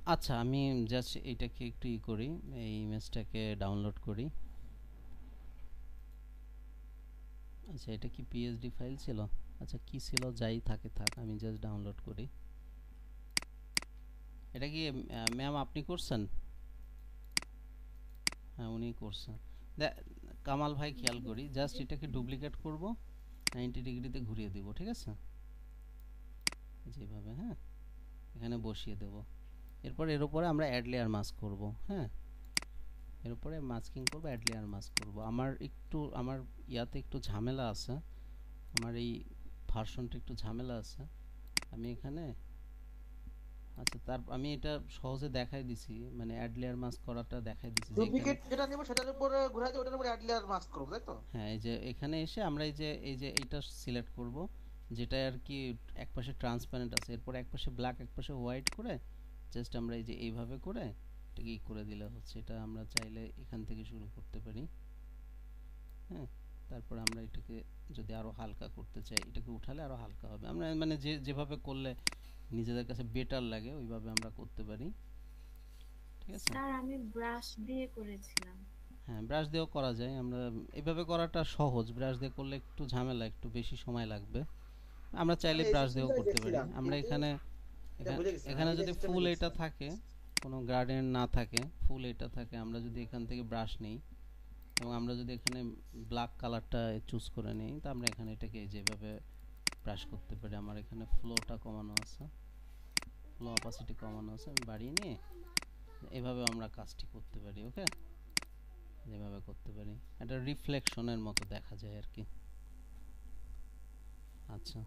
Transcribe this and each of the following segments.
আচ্ছা, আমি জাস্ট এইটাকে একটু করি, এই ইমেজটাকে ডাউনলোড করি। আচ্ছা, এটা কি পিএসডি ফাইল ছিল? আচ্ছা, কি ছিল, যাই থাকে থাক, আমি জাস্ট ডাউনলোড করি। এটা কি ম্যাম আপনি করছেন? হ্যাঁ, উনি করছেন। কামাল ভাই, খেয়াল করি, জাস্ট এটাকে ডুপ্লিকেট করব, 90 ডিগ্রিতে ঘুরিয়ে দিব, ঠিক আছে? যেভাবে, হ্যাঁ, এখানে বসিয়ে দেব। এরপর এর উপরে আমরা অ্যাড লেয়ার মাস্ক করব। হ্যাঁ, এর উপরে মাস্কিং করব, অ্যাড লেয়ার মাস্ক করব। আমার ইয়াতে একটু ঝামেলা আছে, আমার এই ভার্সনটা একটু ঝামেলা আছে। আমি এখানে, আচ্ছা, আমি এটা সহজে দেখাই দিছি, মানে অ্যাড লেয়ার মাস্ক করাটা দেখাই দিছি যে এখানে। ডুপ্লিকেট যেটা নেব সেটার উপরে ঘুরাই দিয়ে ওটার উপরে অ্যাড লেয়ার মাস্ক করব, তাই তো? হ্যাঁ, এই যে এখানে এসে আমরা এই যে এইটা সিলেক্ট করব, যেটা আর কি একপাশে ট্রান্সপারেন্ট আছে, এরপর একপাশে ব্ল্যাক একপাশে হোয়াইট করে জাস্ট আমরা এই যে এইভাবে করে এটাকে করে দিলে হচ্ছে। এটা আমরা চাইলে এখান থেকে শুরু করতে পারি। হ্যাঁ, তারপর আমরা এটাকে যদি আরো হালকা করতে চাই, এটাকে উঠালে আরো হালকা হবে। আমরা মানে যেভাবে করলে নিজেদের কাছে বেটার লাগে ওইভাবে আমরা করতে পারি, ঠিক আছে? স্যার আমি ব্রাশ দিয়ে করেছিলাম। হ্যাঁ, ব্রাশ দিয়েও করা যায়। আমরা এভাবে করাটা সহজ, ব্রাশ দিয়ে করলে একটু ঝামেলা, একটু বেশি সময় লাগবে। আমরা চাইলে আমি এই ব্রাশ দিয়েও সিস্টেমটাই করতে পারি। দেখছিলাম, আমরা কিন্তু এখানে এটা বুঝে গেছি, এখানে আমি যে যদি সিস্টেমে ফুল এটা দেখছিলাম। থাকে, কোনো গার্ডেন না থাকে, ফুল এটা থাকে, আমরা যদি এখান থেকে ব্রাশ নিই এবং আমরা যদি এখানে ব্ল্যাক কালারটা চুজ করে নিই, তা আমরা এখানে এটাকে যেভাবে ব্রাশ করতে পারি। আমার এখানে ফ্লোটা কমানো আছে, ফ্লো অপাসিটি কমানো আছে, আমি বাড়িয়ে নিয়ে এভাবে আমরা কাজটি করতে পারি। ওকে, যেভাবে করতে পারি, এটা রিফ্লেকশনের মতো দেখা যায় আর কি। আচ্ছা,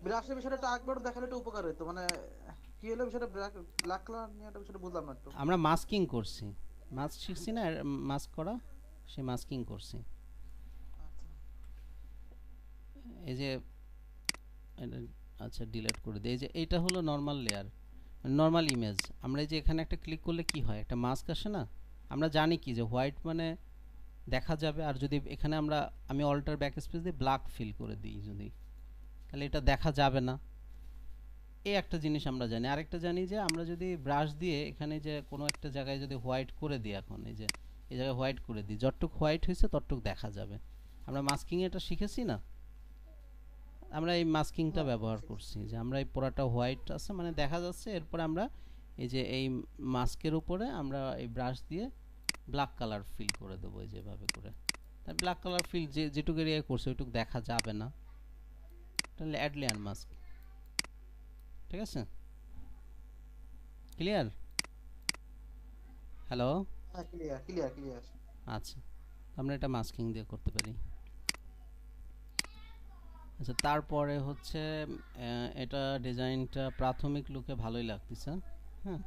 ব্রাশের বিষয়টা একটু একবার দেখালে একটু উপকার হতো, মানে কি হলো বিষয়টা, ব্ল্যাক ব্ল্যাক কালার নিয়ে একটা বিষয়টা বুঝলাম না একটু। আমরা মাস্কিং করছি, মাস্ক শিখছি না, মাস্ক করা, সে মাস্কিং করছি। আচ্ছা, এই যে আচ্ছা, ডিলিট করে দিই। এই যে এইটা হলো নর্মাল লেয়ার, নর্মাল ইমেজ। আমরা এই যে এখানে একটা ক্লিক করলে কি হয়, একটা মাস্ক আসে না? আমরা জানি কি যে হোয়াইট মানে দেখা যাবে, আর যদি এখানে আমি অল্টার ব্যাক স্পেস দিয়ে ব্ল্যাক ফিল করে দিই যদি, তাহলে এটা দেখা যাবে না। এই একটা জিনিস আমরা জানি। আরেকটা জানি যে আমরা যদি ব্রাশ দিয়ে এখানে যে কোনো একটা জায়গায় যদি হোয়াইট করে দিই, এখন এই যে এই জায়গায় হোয়াইট করে দিই, যতটুক হোয়াইট হয়েছে ততটুক দেখা যাবে। আমরা মাস্কিং এটা শিখেছি না, আমরা এই মাস্কিংটা হ্যাঁ ব্যবহার শিখছি। করছি, যে আমরা এই পুরাটা হোয়াইট আছে মানে দেখা যাচ্ছে, এরপর আমরা এই যে এই মাস্কের উপরে আমরা এই ব্রাশ দিয়ে ব্ল্যাক কালার ফিল করে দেবো, যেভাবে করে। তার ব্ল্যাক কালার ফিল যেটুকু এরিয়া করছে ওইটুকু দেখা যাবে না, তাহলে অ্যাড লেয়ার মাস্ক। ঠিক আছে, ক্লিয়ার? হ্যালো? হ্যাঁ, ক্লিয়ার ক্লিয়ার ক্লিয়ার। আচ্ছা, আমরা এটা মাস্কিং দিয়ে করতে পারি। আচ্ছা, তারপরে হচ্ছে এটা ডিজাইনটা প্রাথমিক লুকে ভালোই লাগতেছে। হ্যাঁ,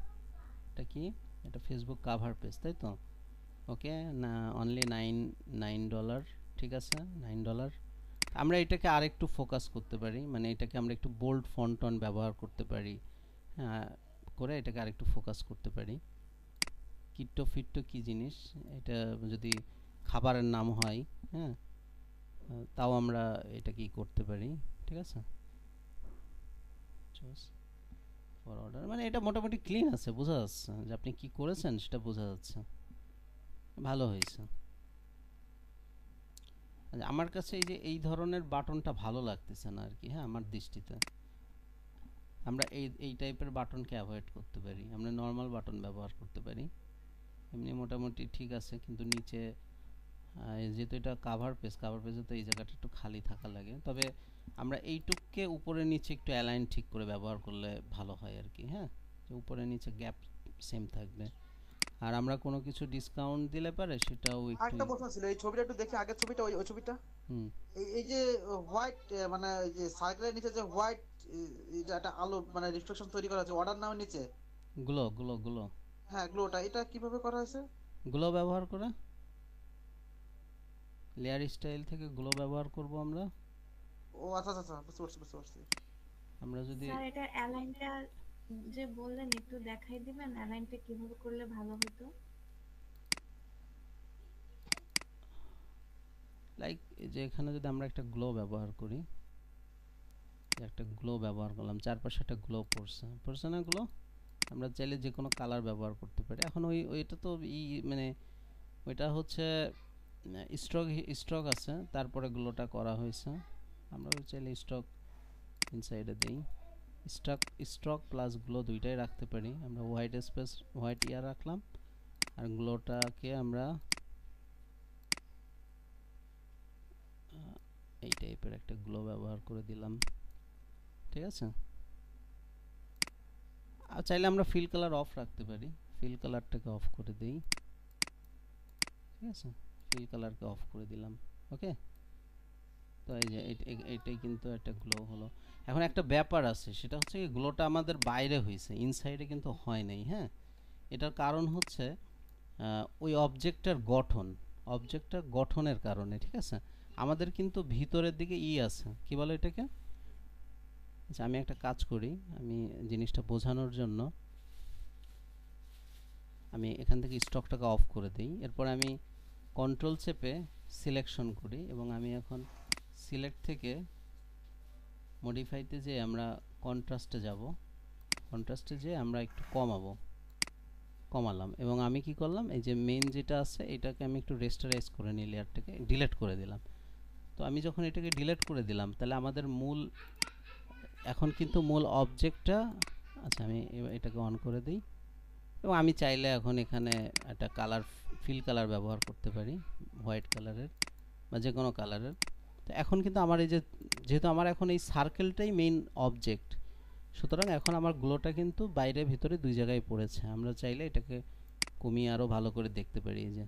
এটা কি, এটা ফেসবুক কাভার পেজ, তাই তো? ওকে, না, অনলি $9, ঠিক আছে, $9। আমরা এটাকে আরেকটু ফোকাস করতে পারি, মানে এটাকে আমরা একটু বোল্ড ফন্টন ব্যবহার করতে পারি। হ্যাঁ, করে এটাকে আরেকটু ফোকাস করতে পারি। কিট্টো ফিট্টো কি জিনিস, এটা যদি খাবারের নাম হয়, হ্যাঁ, তাও আমরা এটা কি করতে পারি, ঠিক আছে? চুজ ফর অর্ডার, মানে এটা মোটামুটি ক্লিন আছে, বোঝা যাচ্ছে যে আপনি কি করেছেন সেটা বোঝা যাচ্ছে, ভালো হয়েছে। আচ্ছা, আমার কাছে এই যে এই ধরনের বাটনটা ভালো লাগতেছে না আর কি, হ্যাঁ, আমার দৃষ্টিতে। আমরা এই টাইপের বাটনকে অ্যাভয়েড করতে পারি, আমরা নর্মাল বাটন ব্যবহার করতে পারি। এমনি মোটামুটি ঠিক আছে, কিন্তু নিচে যেহেতু এটা কাভার পেজে তো এই জায়গাটা একটু খালি থাকা লাগে। তবে আমরা এইটুককে উপরে নিচে একটু অ্যালাইন ঠিক করে ব্যবহার করলে ভালো হয় আর কি। হ্যাঁ, যে উপরে নিচে গ্যাপ সেম থাকবে। আর আমরা কোনো কিছু ডিসকাউন্ট দিলে পারে সেটাও একটু। আরেকটা প্রশ্ন ছিল, এই ছবিটা একটু দেখি, আগের ছবিটা, ওই ওই ছবিটা, হুম, এই যে হোয়াইট, মানে এই যে সার্কেলের নিচে যে হোয়াইট, যে একটা আলো মানে রিফ্লেকশন তৈরি করা আছে অর্ডার নামের নিচে। গ্লো হ্যাঁ, গ্লোটা এটা কিভাবে করা হয়েছে? গ্লো ব্যবহার করে, লেয়ার স্টাইল থেকে গ্লো ব্যবহার করব আমরা। ও আচ্ছা আচ্ছা আচ্ছা, বুঝতে পারছি বুঝতে পারছি। আমরা যদি স্যার এটা অ্যালাইনটা যে বললেন একটু দেখাই দিবেন, অ্যালাইনটা কিভাবে করলে ভালো হতো? লাইক যে এখানে যদি আমরা একটা গ্লো ব্যবহার করি, একটা গ্লো ব্যবহার করলাম, চারপাশে একটা গ্লো পড়ছে না গ্লো, আমরা চাইলে যে কোনো কালার ব্যবহার করতে পারি। এখন ওইটা তো মানে ওইটা হচ্ছে স্ট্রোক আছে, তারপরে গ্লোটা করা হয়েছে। আমরা চাইলে স্ট্রোক ইনসাইডে দিই, স্ট্রোক প্লাস গ্লো দুইটাই রাখতে পারি। আমরা হোয়াইট ইয়ার রাখলাম, আর গ্লোটাকে আমরা এই টাইপের একটা গ্লো ব্যবহার করে দিলাম, ঠিক আছে। আর চাইলে আমরা ফিল কালার অফ রাখতে পারি, ফিল কালারটাকে অফ করে দিই, ঠিক আছে। ফিল কালারকে অফ করে দিলাম, ওকে। তো এই যে এইটাই কিন্তু একটা গ্লো হলো। এখন একটা ব্যাপার আছে, সেটা হচ্ছে কি গ্লোটা আমাদের বাইরে হয়েছে, ইনসাইডে কিন্তু হয় নাই। হ্যাঁ, এটার কারণ হচ্ছে ওই অবজেক্টটার গঠনের কারণে, ঠিক আছে। আমাদের কিন্তু ভিতরের দিকে আছে, কি বলে এটাকে। আচ্ছা, আমি একটা কাজ করি, আমি জিনিসটা বোঝানোর জন্য আমি এখান থেকে স্টকটাকে অফ করে দিই। এরপর আমি কন্ট্রোল চেপে সিলেকশন করি, এবং আমি এখন সিলেক্ট থেকে মডিফাইতে যে আমরা কন্ট্রাস্টে যাব, কন্ট্রাস্টে যে আমরা একটু কমালাম, এবং আমি কি করলাম, এই যে মেইন যেটা আছে এটাকে আমি একটু রেস্টারাইজ করে নিই, লেয়ারটাকে ডিলিট করে দিলাম। তো আমি যখন এটাকে ডিলিট করে দিলাম, তাহলে আমাদের এখন কিন্তু মূল অবজেক্টটা, আচ্ছা আমি এটাকে অন করে দিই, এবং আমি চাইলে এখন এখানে একটা ফিল কালার ব্যবহার করতে পারি, হোয়াইট কালারের বা যে কোনো কালারের। তো এখন কিন্তু আমার এই যেহেতু আমার এখন এই সার্কেলটাই মেইন অবজেক্ট, সুতরাং এখন আমার গ্লোটা কিন্তু বাইরে ভিতরে দুই জায়গায় পড়েছে। আমরা চাইলে এটাকে কমিয়ে আরও ভালো করে দেখতে পারি, এই যে।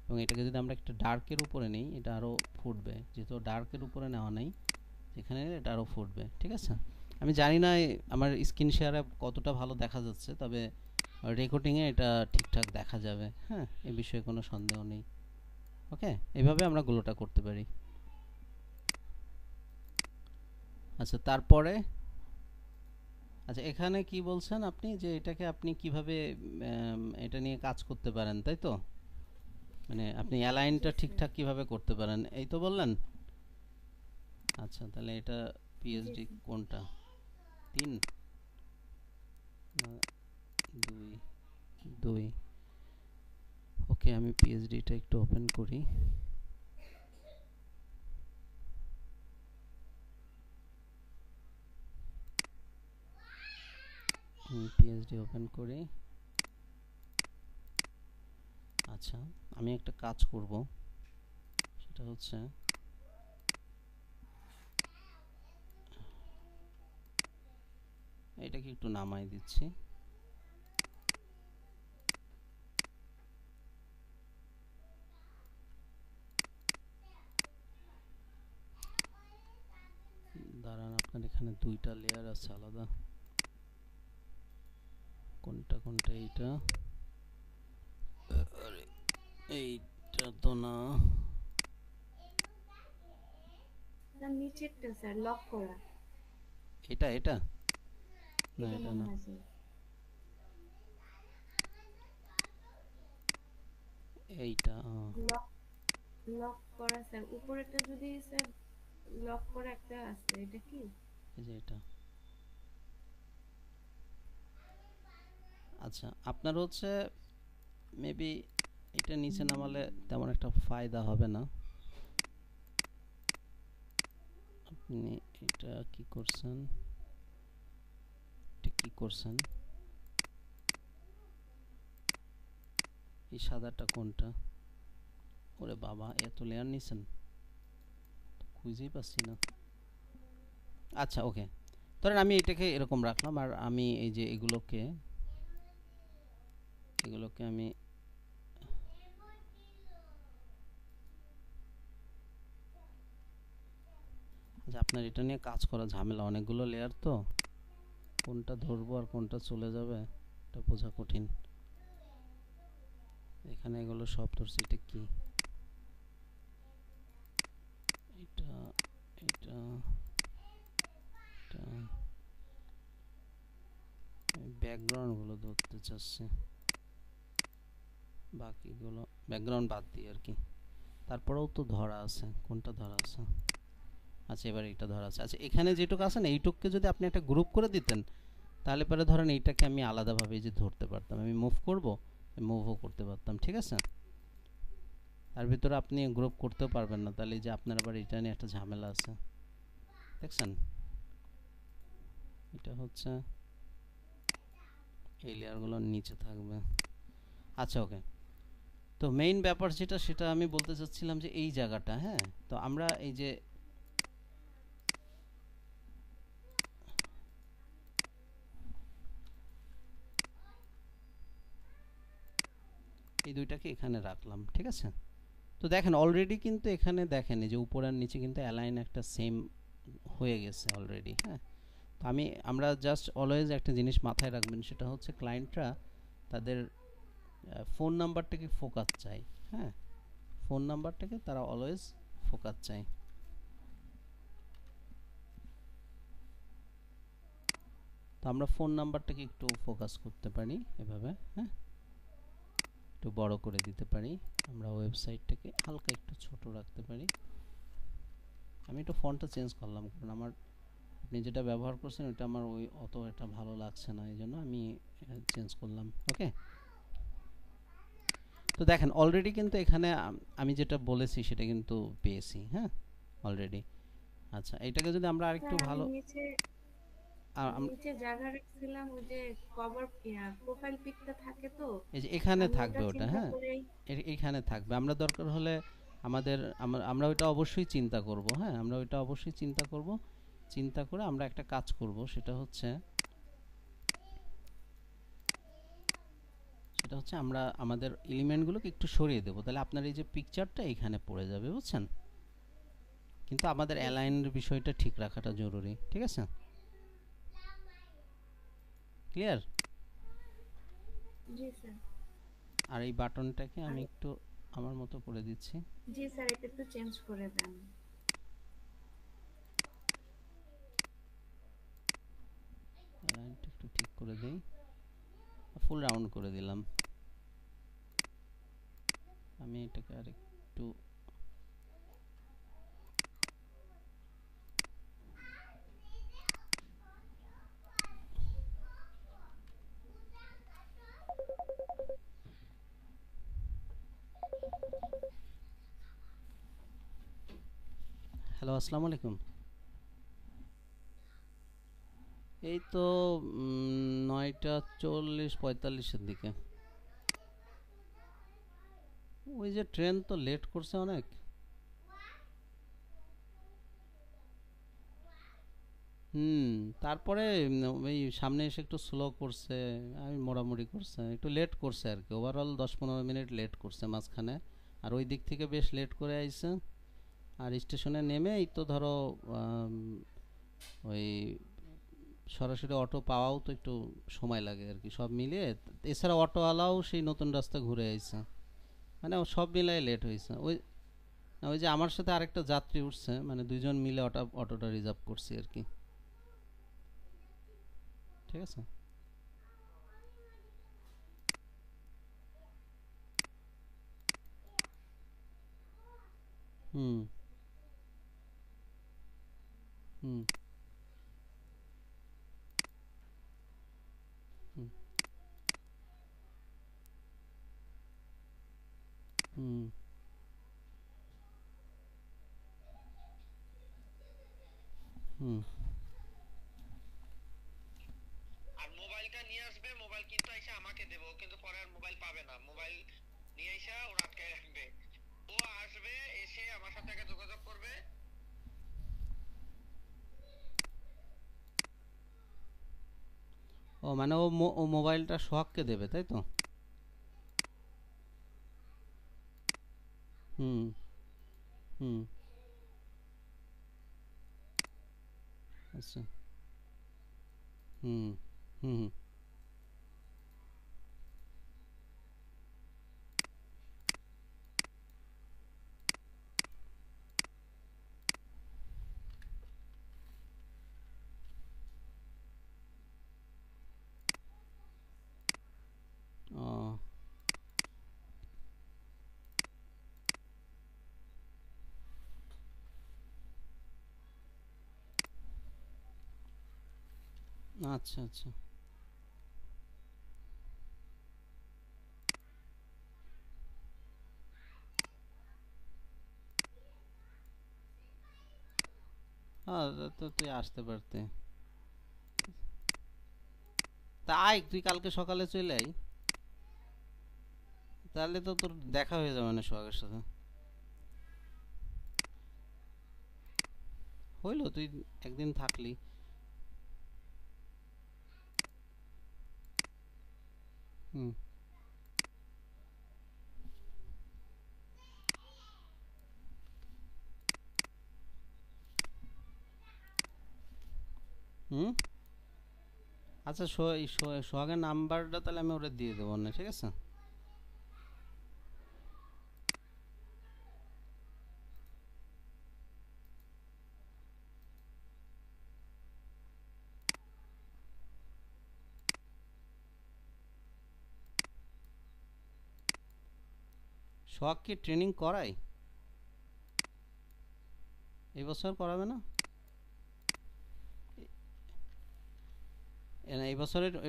এবং এটাকে যদি আমরা একটা ডার্কের উপরে নিই, এটা আরও ফুটবে, যেহেতু ডার্কের উপরে নেওয়া নেই, এখানে এটা আরও ফুটবে, ঠিক আছে। আমি জানি না আমার স্ক্রিন শেয়ারে কতটা ভালো দেখা যাচ্ছে, তবে রেকর্ডিংয়ে এটা ঠিকঠাক দেখা যাবে। হ্যাঁ, এ বিষয়ে কোনো সন্দেহ নেই। ওকে, এভাবে আমরা গ্লোটা করতে পারি। আচ্ছা, তারপরে আচ্ছা এখানে কি বলছেন আপনি, যে এটাকে আপনি কিভাবে এটা নিয়ে কাজ করতে পারেন, তাই তো? মানে আপনি অ্যালাইনটা ঠিকঠাক কিভাবে করতে পারেন, এই তো বললেন। আচ্ছা, তাহলে এটা পিএইচডি কোনটা, 3 না 2? ওকে, আমি পিএইচডিটা একটু ওপেন করি। পিএইচডি ওপেন করি। আচ্ছা, আমি একটা কাজ করব, সেটা হচ্ছে এটাকে একটু নামাই দিচ্ছি। দাঁড়ান, আপনার এখানে দুইটা লেয়ার আছে আলাদা, কোনটা এইটা, আরে এইটা তো না, নিচেরটা স্যার লক করা, এটা না, এটা না, এইটা লক করা স্যার, উপরেরটা যদি স্যার লক করা একটা আছে, এটা কি? এই যে এটা। আচ্ছা, আপনার হচ্ছে মেবি এটা নিচে নামালে তেমন একটা ফায়দা হবে না। আপনি এটা কি করছেন, এই সাদাটা কোনটা? ওরে বাবা, এত লেয়ার নিছেন, খুঁজেই পাচ্ছি না। আচ্ছা, ওকে, ধরেন আমি এটাকে এরকম রাখলাম, আর আমি এই যে এগুলোকে আমি আপনার এটা নিয়ে কাজ করা ঝামেলা, অনেকগুলো লেয়ার তো, কোনটা ধরবো আর কোনটা চলে যাবে এটা বোঝা কঠিন। এখানে এগুলো সব ধরছি, এটা কি, এটা ব্যাকগ্রাউন্ডগুলো ধরতে চাচ্ছি, বাকিগুলো ব্যাকগ্রাউন্ড বাদ দিই আর কি। তারপরেও তো ধরা আছে, কোনটা ধরা আছে? আচ্ছা, এবার এটা ধরা আছে। আচ্ছা, এখানে যেটুকু আছে না, এইটুককে যদি আপনি একটা গ্রুপ করে দিতেন, তাহলে পরে ধরেন এইটাকে আমি আলাদাভাবে যে ধরতে পারতাম, আমি মুভ করব, মুভও করতে পারতাম, ঠিক আছে। তার ভিতরে আপনি গ্রুপ করতেও পারবেন না, তাহলে যে আপনার আবার এটা নিয়ে একটা ঝামেলা আছে, দেখছেন। এটা হচ্ছে এই লেয়ারগুলো নিচে থাকবে। আচ্ছা ওকে, তো মেইন ব্যাপার যেটা সেটা আমি বলতে চাচ্ছিলাম যে এই জায়গাটা, হ্যাঁ, তো আমরা এই যে এই দুইটাকে এখানে রাখলাম, ঠিক আছে। তো দেখেন অলরেডি কিন্তু এখানে দেখেন এই যে উপর আর নিচে কিন্তু অ্যালাইন একটা সেম হয়ে গেছে অলরেডি, হ্যাঁ। তো আমরা জাস্ট অলওয়েজ একটা জিনিস মাথায় রাখবেন, সেটা হচ্ছে ক্লায়েন্টরা তাদের ফোন নাম্বারটাকে ফোকাস চায়, হ্যাঁ, ফোন নাম্বারটাকে তারা অলওয়েজ ফোকাস চায়। তো আমরা ফোন নাম্বারটাকে একটু ফোকাস করতে পারি এভাবে, হ্যাঁ, একটু বড় করে দিতে পারি, আমরা ওয়েবসাইটটাকে হালকা একটু ছোট রাখতে পারি। আমি একটু ফন্টটা চেঞ্জ করলাম, কারণ আমার আপনি যেটা ব্যবহার করছেন ওটা আমার ওই অত এটা ভালো লাগছে না, এই জন্য আমি চেঞ্জ করলাম। ওকে, তো দেখেন অলরেডি কিন্তু এখানে আমি যেটা বলেছি সেটা কিন্তু পেয়েছি, হ্যাঁ, অলরেডি। আচ্ছা, এটাকে যদি আমরা আরেকটু স্যার আমি ভালো নিচে জায়গা রাখছিলাম, ওই যে কভার প্রোফাইল পিকটা থাকে, তো এই যে এখানে আমি থাকবে ওটা ওটা, চিন্তা হ্যাঁ, করেই এখানে থাকবে। আমরা দরকার হলে আমরা ওইটা অবশ্যই চিন্তা করব, হ্যাঁ, আমরা ওইটা অবশ্যই চিন্তা করব। চিন্তা করে আমরা একটা কাজ করব, সেটা হচ্ছে আমরা আমাদের এলিমেন্টগুলোকে একটু সরিয়ে দেবো, তাহলে আপনার এই যে পিকচারটা এখানে পড়ে যাবে, বুঝছেন। কিন্তু আমাদের জি স্যার। অ্যালাইনের বিষয়টা ঠিক রাখাটা জরুরি, ঠিক আছে, ক্লিয়ার। জি স্যার। আর এই বাটনটাকে আর আমি একটু আমার মতো করে দিচ্ছি, জি স্যার, এটা একটু চেঞ্জ করে দেন। অ্যালাইনটা একটু ঠিক করে দিই, ফুল রাউন্ড করে দিলাম। আমি এটাকে আর একটু হ্যালো, আসসালামু আলাইকুম। এই তো 9:40-45-এর দিকে। ওই যে ট্রেন তো লেট করছে অনেক। হুম, তারপরে ওই সামনে এসে একটু স্লো করছে, আমি মোড়ামুড়ি করছে, একটু লেট করছে আর কি, ওভারঅল 10-15 মিনিট লেট করছে মাঝখানে। আর ওই দিক থেকে বেশ লেট করে আইছে। আর স্টেশনে নেমে এই তো ধরো আম, ওই সরাসরি অটো পাওয়াও তো একটু সময় লাগে আর কি, সব মিলিয়ে। এছাড়া অটোওয়ালাও সেই নতুন রাস্তা ঘুরে আইছে, মানে সব মিলাই লেট হয়েছে। ওই না, ওই যে আমার সাথে আরেকটা যাত্রী উঠছে, মানে দুইজন মিলে অটোটা রিজার্ভ করছি আর কি, ঠিক আছে। হুম, হুম, হুম, হুম, হুম। আর মোবাইলটা নিয়ে আসবে, মোবাইল কিন্তু এসে আমাকে দেবো, কিন্তু পরে আর মোবাইল পাবে না। মোবাইল নিয়ে এসে ওরা আটকায় রাখবে। ও আসবে, এসে আমার সাথে আগে যোগাযোগ করবে। ও মানে ও মোবাইলটা সোহাগকে দেবে, তাই তো? হুম, হুম, আচ্ছা, হুম, হুম, হুম, ও আচ্ছা, আচ্ছা, হ্যাঁ, তো তুই আসতে পারতে। তা আয়, তুই কালকে সকালে চলে আয়, তাহলে তো তোর দেখা হয়ে যাবে না সোহাগের সাথে। হইলো, তুই একদিন থাকলি। হুম। হুম। আচ্ছা, সোহাগের নাম্বারটা তাহলে আমি ওটা দিয়ে দেবো না, ঠিক আছে? সোহাগ কি ট্রেনিং করায়? এই বছর করাবে না? না, এই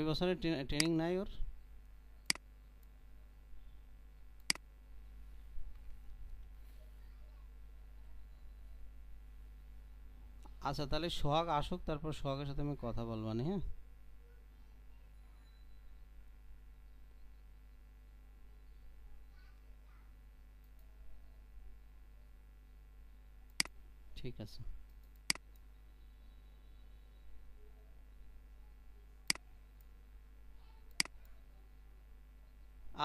বছরের ট্রেনিং নাই ওর? আচ্ছা, তাহলে সোহাগ আসুক, তারপর সোহাগের সাথে আমি কথা বলবো না, হ্যাঁ? ঠিক আছে।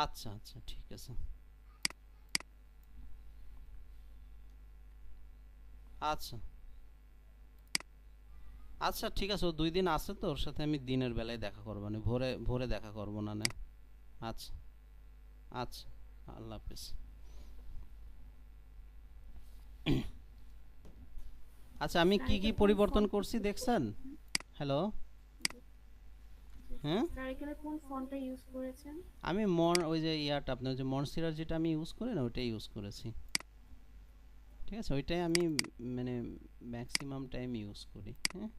আচ্ছা আচ্ছা, ঠিক আছে। আচ্ছা আচ্ছা, ঠিক আছে, ও 2 দিন আছে তো, ওর সাথে আমি দিনের বেলায় দেখা করবো না, ভোরে ভোরে দেখা করবো না। আচ্ছা আচ্ছা, আল্লাহ হাফিজ। আচ্ছা, আমি কি স্যার কি এটা কোন পরিবর্তন ফন্ট করছি ইউজ দেখছেন? করেছেন? হ্যালো। হ্যাঁ, স্যার এখানে কোন ফন্টটা ইউজ করেছেন? আমি ওই যে ইয়াটা, আপনার যে মনস্টিরার যেটা আমি ইউজ করি না, ওইটাই ইউজ করেছি। ঠিক আছে, ওইটাই আমি মানে ম্যাক্সিমাম টাইম ইউজ করি, হ্যাঁ।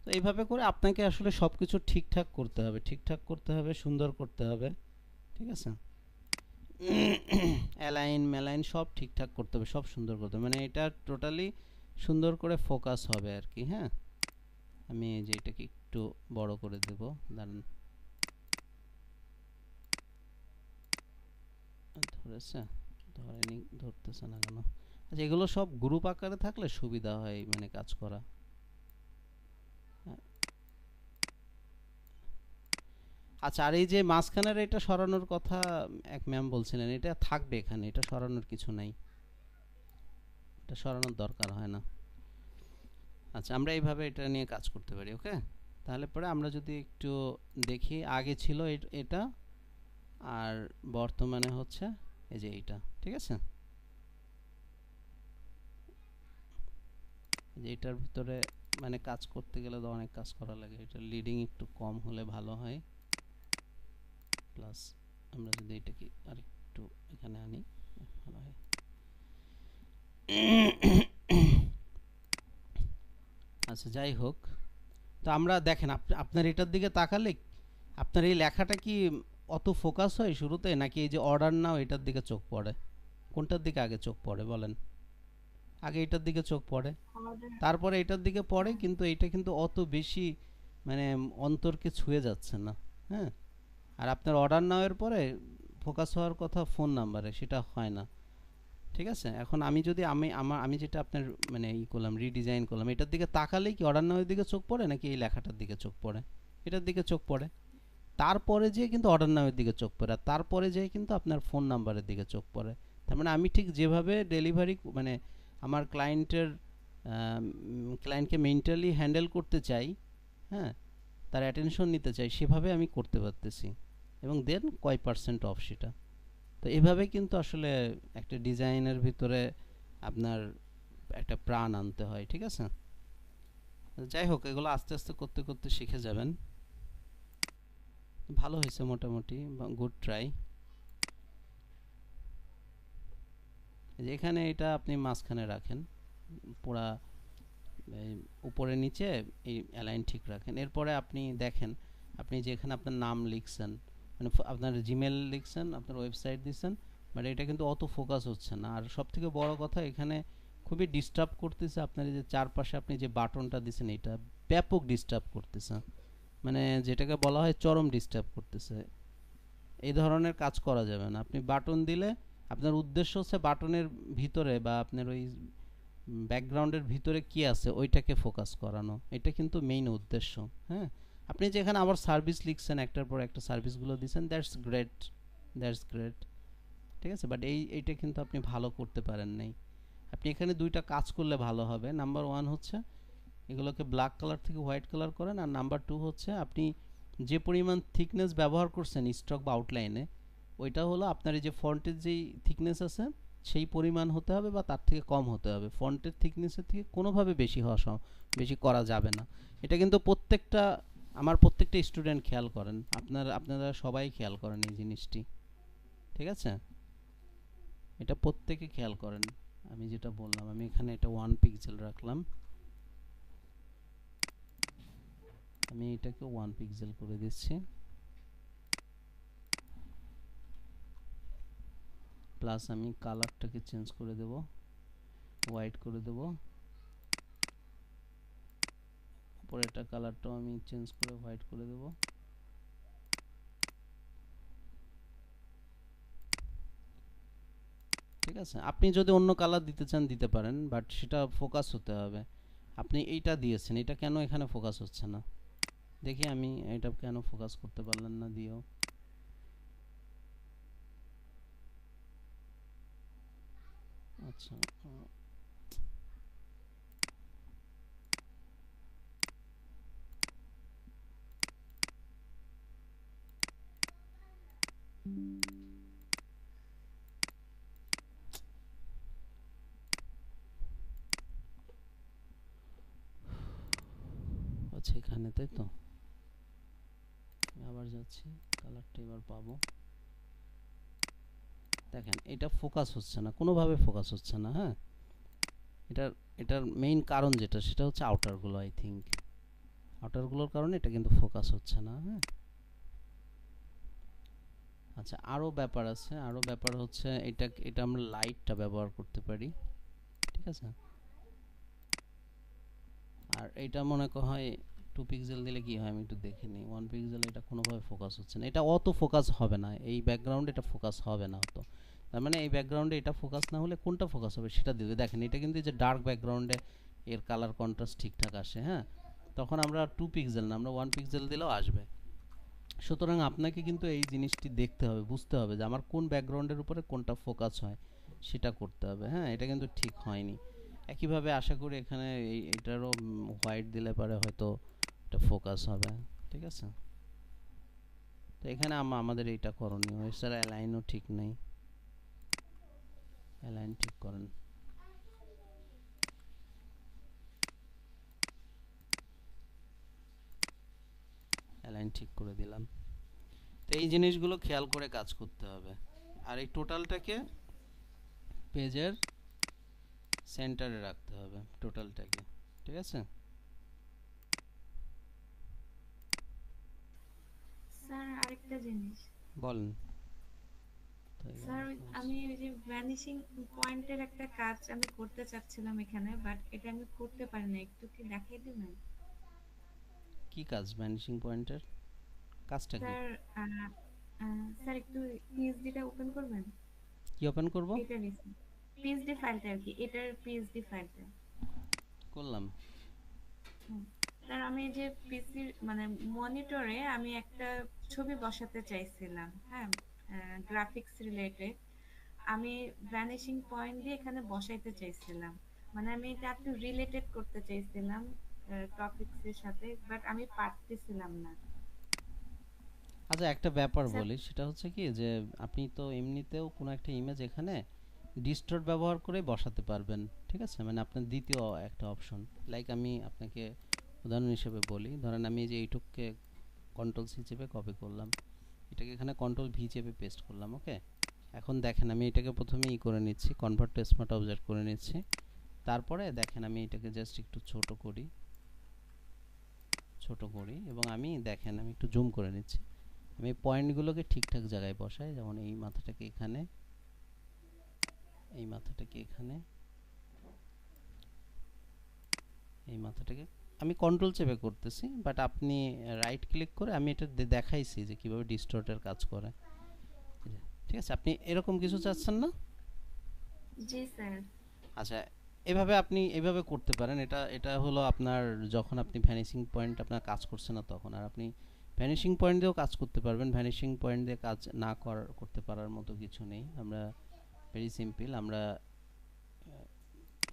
তো এইভাবে করে আপনাকে আসলে সব কিছু ঠিকঠাক করতে হবে, ঠিকঠাক করতে হবে, সুন্দর করতে হবে, ঠিক আছে? অ্যালাইন ম্যালাইন সব ঠিকঠাক করতে হবে, সব সুন্দর করতে হবে, মানে এটা টোটালি সুন্দর করে ফোকাস হবে আর কি, হ্যাঁ। আমি এই যে এটাকে একটু বড় করে দেব, দাঁড়ান। ধরেছে? ধরেনি, ধরতেছে না কেন? আচ্ছা, এগুলো সব গ্রুপ আকারে থাকলে সুবিধা হয় মানে কাজ করা। আচ্ছা, আর এই যে মাঝখানের এটা সরানোর কথা এক ম্যাম বলছিলেন, এটা থাকবে এখানে, এটা সরানোর কিছু নাই, এটা সরানোর দরকার হয় না। আচ্ছা, আমরা এইভাবে এটা নিয়ে কাজ করতে পারি, ওকে? তাহলে পরে আমরা যদি একটু দেখি, আগে ছিল এটা, আর বর্তমানে হচ্ছে এই যে এইটা, ঠিক আছে? যে এটার ভিতরে মানে কাজ করতে গেলে তো অনেক কাজ করা লাগে, এটা লিডিং একটু কম হলে ভালো হয়। প্লাস আমরা যদি এটাকে আর একটু এখানে আনি, ভালো হয়। আচ্ছা, যাই হোক, তো আমরা দেখেন, আপনার এটার দিকে তাকালে আপনার এই লেখাটা কি অত ফোকাস হয় শুরুতে, নাকি এই যে অর্ডার নাও এটার দিকে চোখ পড়ে? কোনটার দিকে আগে চোখ পড়ে বলেন? আগে এটার দিকে চোখ পড়ে, আমাদের তারপরে এটার দিকে পড়ে, কিন্তু এটা কিন্তু অত বেশি মানে অন্তরকে ছুঁয়ে যাচ্ছে না, হ্যাঁ। আর আপনার অর্ডার নেওয়ার পরে ফোকাস হওয়ার কথা ফোন নাম্বারে, সেটা হয় না, ঠিক আছে? এখন আমি যদি আমি যেটা আপনার মানে করলাম, রিডিজাইন করলাম, এটার দিকে তাকালেই কি অর্ডার নেওয়ার দিকে চোখ পড়ে, নাকি এই লেখাটার দিকে চোখ পড়ে? এটার দিকে চোখ পড়ে। তারপরে যেয়ে কিন্তু অর্ডার নামের দিকে চোখ পড়ে, আর তারপরে যেয়ে কিন্তু আপনার ফোন নাম্বারের দিকে চোখ পড়ে। তার মানে আমি ঠিক যেভাবে ডেলিভারি মানে আমার ক্লায়েন্টকে মেন্টালি হ্যান্ডেল করতে চাই, হ্যাঁ, তার অ্যাটেনশন নিতে চাই, সেভাবে আমি করতে পারতেছি, এবং দেন কয় পার্সেন্ট অফ সেটা। তো এভাবে কিন্তু আসলে একটা ডিজাইনের ভিতরে আপনার একটা প্রাণ আনতে হয়, ঠিক আছে? যাই হোক, এগুলো আস্তে আস্তে করতে করতে শিখে যাবেন। ভালো হয়েছে মোটামুটি, গুড ট্রাই। এখানে এটা আপনি মাঝখানে রাখেন, পুরা এই উপরে নিচে এই অ্যালাইন ঠিক রাখেন। এরপরে আপনি দেখেন, আপনি যেখানে আপনার নাম লিখছেন, মানে আপনার জিমেল লিখছেন, আপনার ওয়েবসাইট দিচ্ছেন, বাট এটা কিন্তু অত ফোকাস হচ্ছে না। আর সব থেকে বড় কথা, এখানে খুবই ডিস্টার্ব করতেছে আপনার এই যে চারপাশে আপনি যে বাটনটা দিছেন এটা ব্যাপক ডিস্টার্ব করতেছে, মানে যেটাকে বলা হয় চরম ডিস্টার্ব করতেছে। এই ধরনের কাজ করা যাবে না। আপনি বাটন দিলে আপনার উদ্দেশ্য হচ্ছে বাটনের ভিতরে বা আপনার ওই ব্যাকগ্রাউন্ডের ভিতরে কি আছে ওইটাকে ফোকাস করানো, এটা কিন্তু মেইন উদ্দেশ্য। হ্যাঁ, আপনি যেখানে আবার সার্ভিস লিখছেন একটার পর একটা সার্ভিসগুলো দিচ্ছেন, দ্যাটস গ্রেট, দ্যাটস গ্রেট, ঠিক আছে, বাট এইটা কিন্তু আপনি ভালো করতে পারেন নাই। আপনি এখানে দুইটা কাজ করলে ভালো হবে। নাম্বার ওয়ান হচ্ছে এগুলোকে ব্ল্যাক কালার থেকে হোয়াইট কালার করেন, আর নাম্বার টু হচ্ছে আপনি যে পরিমাণ থিকনেস ব্যবহার করছেন স্ট্রোক বা আউটলাইনে, ওইটা হলো আপনার এই যে ফন্টের যেই থিকনেস আছে সেই পরিমাণ হতে হবে বা তার থেকে কম হতে হবে। ফন্টের থিকনেসের থেকে কোনোভাবে বেশি বেশি করা যাবে না। এটা কিন্তু প্রত্যেকটা স্টুডেন্ট খেয়াল করেন, আপনারা সবাই খেয়াল করেন এই জিনিসটি, ঠিক আছে, এটা প্রত্যেকে খেয়াল করেন। আমি যেটা বললাম, আমি এখানে এটা 1 পিক্সেল রাখলাম, আমি এটাকে 1 পিক্সেল করে দিচ্ছি, প্লাস আমি কালারটাকে চেঞ্জ করে দেব, হোয়াইট করে দেব, উপরেরটা কালারটাও আমি চেঞ্জ করে হোয়াইট করে দেব। ঠিক আছে, আপনি যদি অন্য কালার দিতে চান দিতে পারেন, বাট সেটা ফোকাস হতে হবে। আপনি এইটা দিয়েছেন, এটা কেন এখানে ফোকাস হচ্ছে না দেখি, আমি এটা কেন ফোকাস করতে পারলেন না দিও। আচ্ছা, আচ্ছা এখানে তাই তো, আবার যাচ্ছি, কালারটা এবার পাবো। দেখেন এটা ফোকাস হচ্ছে না, কোনোভাবে ফোকাস হচ্ছে না। হ্যাঁ, এটার মেইন কারণ যেটা সেটা হচ্ছে আউটারগুলো, আই থিঙ্ক আউটারগুলোর কারণে এটা কিন্তু ফোকাস হচ্ছে না। হ্যাঁ, আচ্ছা আরও ব্যাপার আছে, আরও ব্যাপার হচ্ছে এটা আমরা লাইটটা ব্যবহার করতে পারি, ঠিক আছে, আর এটা মনে হয় 2 পিক্সেল দিলে কি হয় আমি একটু দেখে নিই। 1 পিক্সেল এটা কোনোভাবে ফোকাস হচ্ছে না, এটা অত ফোকাস হবে না, এই ব্যাকগ্রাউন্ডে এটা ফোকাস হবে না অত। তার মানে এই ব্যাকগ্রাউন্ডে এটা ফোকাস না হলে কোনটা ফোকাস হবে সেটা দিবে। দেখেন এটা কিন্তু যে ডার্ক ব্যাকগ্রাউন্ডে এর কালার কন্ট্রাস্ট ঠিকঠাক আসে। হ্যাঁ, তখন আমরা 2 পিক্সেল না আমরা 1 পিক্সেল দিলেও আসবে। সুতরাং আপনাকে কিন্তু এই জিনিসটি দেখতে হবে, বুঝতে হবে যে আমার কোন ব্যাকগ্রাউন্ডের উপরে কোনটা ফোকাস হয় সেটা করতে হবে। হ্যাঁ, এটা কিন্তু ঠিক হয়নি। একইভাবে আশা করি এখানে এটারও হোয়াইট দিলে পারে হয়তো এটা ফোকাস হবে, ঠিক আছে। তো এখানে আমাদের এইটা করণীয়। এছাড়া অ্যালাইনও ঠিক নেই, অ্যালাইন ঠিক করেন। অ্যালাইন ঠিক করে দিলাম। তো এই জিনিসগুলো খেয়াল করে কাজ করতে হবে। আর এই টোটালটাকে পেজের সেন্টারে রাখতে হবে, টোটালটাকে, ঠিক আছে। স্যার আরেকটা জিনিস, বলেন। স্যার আমি ওই যে ভ্যানিশিং পয়েন্টের একটা কাজ আমি করতে চাচ্ছিলাম এখানে, বাট এটা আমি করতে পারি না, একটু কি দেখাই দিবেন? কি কাজ ভ্যানিশিং পয়েন্টের কাজটা কি? স্যার স্যার একটু পিএইচডিটা ওপেন করবেন। কি ওপেন করব? এটা নিছি পিএইচডি ফাইলটা আর কি, এটার পিএইচডি ফাইলটা করলাম। স্যার আমি যে পিসির মানে মনিটরে আমি একটা ছবি বসাতে চাইছিলাম, হ্যাঁ, গ্রাফিক্স রিলেটেড। আমি ভ্যানিশিং পয়েন্ট দিয়ে এখানে বসাইতে চাইছিলাম, মানে আমি এটা একটু রিলেটেড করতে চাইছিলাম টপিকসের সাথে, বাট আমি পারতেছিলাম না। আচ্ছা একটা ব্যাপার স্যার বলি, সেটা হচ্ছে কি যে আপনি তো এমনিতেও কোনো একটা ইমেজ এখানে ডিস্টর্ট ব্যবহার করে বসাতে পারবেন, ঠিক আছে, মানে আপনার দ্বিতীয় একটা অপশন। লাইক আমি আপনাকে উদাহরণ হিসেবে বলি, ধরেন আমি এই যে এইটুককে কন্ট্রোল সি চেপে কপি করলাম, এটাকে এখানে কন্ট্রোল ভি চেপে পেস্ট করলাম। ওকে, এখন দেখেন আমি এটাকে প্রথমে করে নিচ্ছি, কনভার্ট টু স্মার্ট অবজেক্ট করে নিচ্ছি। তারপরে দেখেন আমি এটাকে জাস্ট একটু ছোট করি এবং আমি দেখেন আমি একটু জুম করে নিচ্ছি। আমি পয়েন্টগুলোকে ঠিকঠাক জায়গায় বসাই, যেমন এই মাথাটাকে এখানে, এই মাথাটাকে এখানে, এই মাথাটাকে আমি কন্ট্রোল চেপে করতেছি, বাট আপনি রাইট ক্লিক করে আমি এটা দেখাইছি যে কিভাবে ডিস্টর্টের কাজ করে। ঠিক আছে, আপনি এরকম কিছু চাচ্ছেন না? জি স্যার। আচ্ছা, এভাবে আপনি এভাবে করতে পারেন। এটা এটা হলো আপনার যখন আপনি ভ্যানিশিং পয়েন্ট আপনার কাজ করছে না তখন। আর আপনি ভ্যানিশিং পয়েন্ট দিয়েও কাজ করতে পারবেন। ভ্যানিশিং পয়েন্ট দিয়ে কাজ না করতে পারার মতো কিছু নেই। আমরা ভেরি সিম্পল, আমরা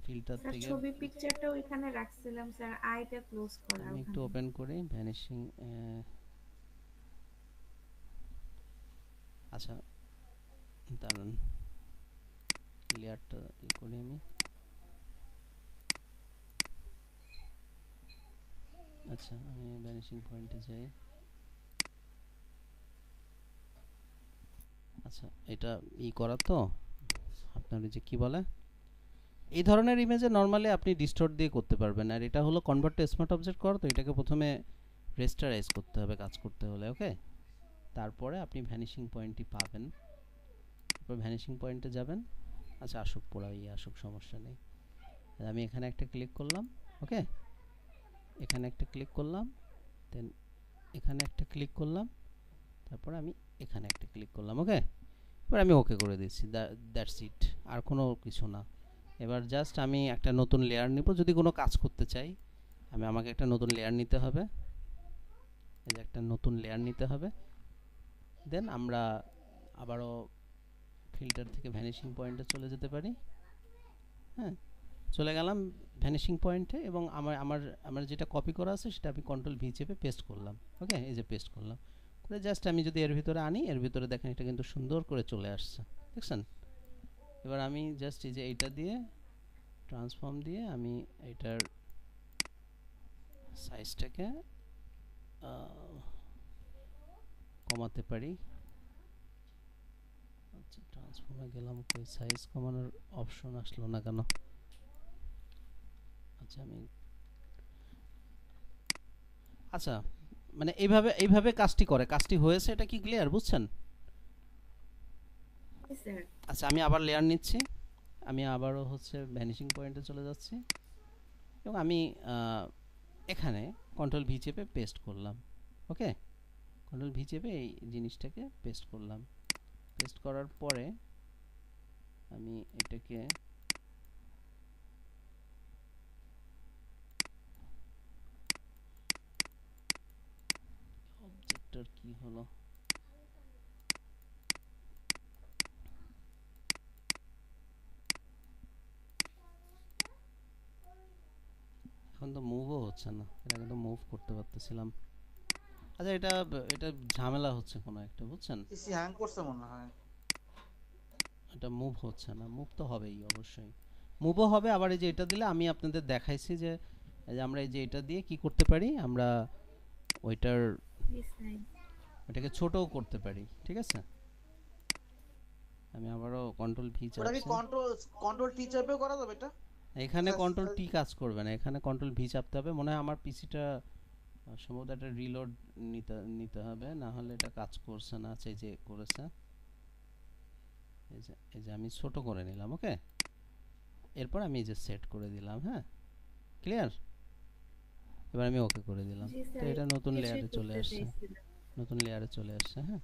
ফিল্টার স্যার থেকে ছবি পিকচারটাও এখানে রাখছিলাম স্যার, আইটা ক্লোজ করা আমি একটু ওখানে। ওপেন করি ভ্যানিশিং। আচ্ছা দাঁড়ান, লেয়ারটা করি আমি। আচ্ছা আমি ভ্যানিশিং পয়েন্টে যাই। আচ্ছা এটা করা তো আপনার যে কি বলে, এই ধরনের ইমেজে নরমালি আপনি ডিস্টর্ট দিয়ে করতে পারবেন। আর এটা হলো কনভার্ট টু স্মার্ট অবজেক্ট করা, তো এটাকে প্রথমে রেস্টারাইজ করতে হবে কাজ করতে হলে। ওকে, তারপরে আপনি ভ্যানিশিং পয়েন্টটি পাবেন, তারপর ভ্যানিশিং পয়েন্টে যাবেন। আচ্ছা আসুক, পোড়াই আসুক, সমস্যা নেই। আমি এখানে একটা ক্লিক করলাম। ওকে, এখানে একটা ক্লিক করলাম, দেন এখানে একটা ক্লিক করলাম, তারপর আমি এখানে একটা ক্লিক করলাম। ওকে, এবার আমি ওকে করে দিচ্ছি। দ্যাটস ইট, আর কোনো কিছু না। এবার জাস্ট আমি একটা নতুন লেয়ার নিব যদি কোনো কাজ করতে চাই। আমাকে একটা নতুন লেয়ার নিতে হবে, এই যে একটা নতুন লেয়ার নিতে হবে। দেন আমরা আবারও ফিল্টার থেকে ভ্যানিশিং পয়েন্টে চলে যেতে পারি। হ্যাঁ, চলে গেলাম ভ্যানিশিং পয়েন্টে, এবং আমার আমার আমার যেটা কপি করা আছে সেটা আমি কন্ট্রোল ভি চেপে পেস্ট করলাম। ওকে, এই যে পেস্ট করলাম করে জাস্ট আমি যদি এর ভিতরে আনি, এর ভিতরে দেখেন এটা কিন্তু সুন্দর করে চলে আসছে, দেখছেন? এবার আমি জাস্ট এই যে এইটা দিয়ে ট্রান্সফর্ম দিয়ে আমি এটার সাইজটাকে কমাতে পারি। আচ্ছা ট্রান্সফর্মে গেলাম, কই সাইজ কমানোর অপশন আসলো না কেন? আচ্ছা আমি আচ্ছা মানে এইভাবে এইভাবে কাজটি করে, কাজটি হয়েছে, এটা কি ক্লিয়ার, বুঝছেন? স্যার আচ্ছা আমি আবার লেয়ার নিচ্ছি, আমি আবারও হচ্ছে ভ্যানিশিং পয়েন্টে চলে যাচ্ছি, এবং আমি এখানে কন্ট্রোল ভি চেপে পেস্ট করলাম। ওকে, কন্ট্রোল ভি চেপে এই জিনিসটাকে পেস্ট করলাম। পেস্ট করার পরে আমি এটাকে অবজেক্টর কি হলো, এখন তো মুভও হচ্ছে না, এটা কিন্তু মুভ করতে পারতেছিলাম। আচ্ছা এটা এটা ঝামেলা হচ্ছে কোনো একটা, বুঝছেন? পিসি হ্যাং করছে মনে হয়। এটা মুভ হচ্ছে না, মুভ তো হবেই অবশ্যই, মুভও হবে। আবার এই যে এটা দিলে আমি আপনাদের দেখাইছি যে এই যে আমরা এই যে এটা দিয়ে কি করতে পারি, আমরা ওইটার ওইটাকে ছোটও করতে পারি। ঠিক আছে, আমি আবারও কন্ট্রোল ভি ওটা কি চাপছি। কন্ট্রোল টি চেপে করা যাবে এটা? এখানে কন্ট্রোল টি কাজ করবে না, এখানে কন্ট্রোল ভি চাপতে হবে। মনে হয় আমার পিসিটা সম্ভবত একটা রিলোড নিতে নিতে হবে, না হলে এটা কাজ করছে না। আচ্ছা এই যে করেছে, এই যে আমি ছোট করে নিলাম। ওকে, এরপর আমি এই যে সেট করে দিলাম। হ্যাঁ ক্লিয়ার, এবার আমি ওকে করে দিলাম। তো এটা নতুন লেয়ারে চলে আসছে, নতুন লেয়ারে চলে আসছে। হ্যাঁ,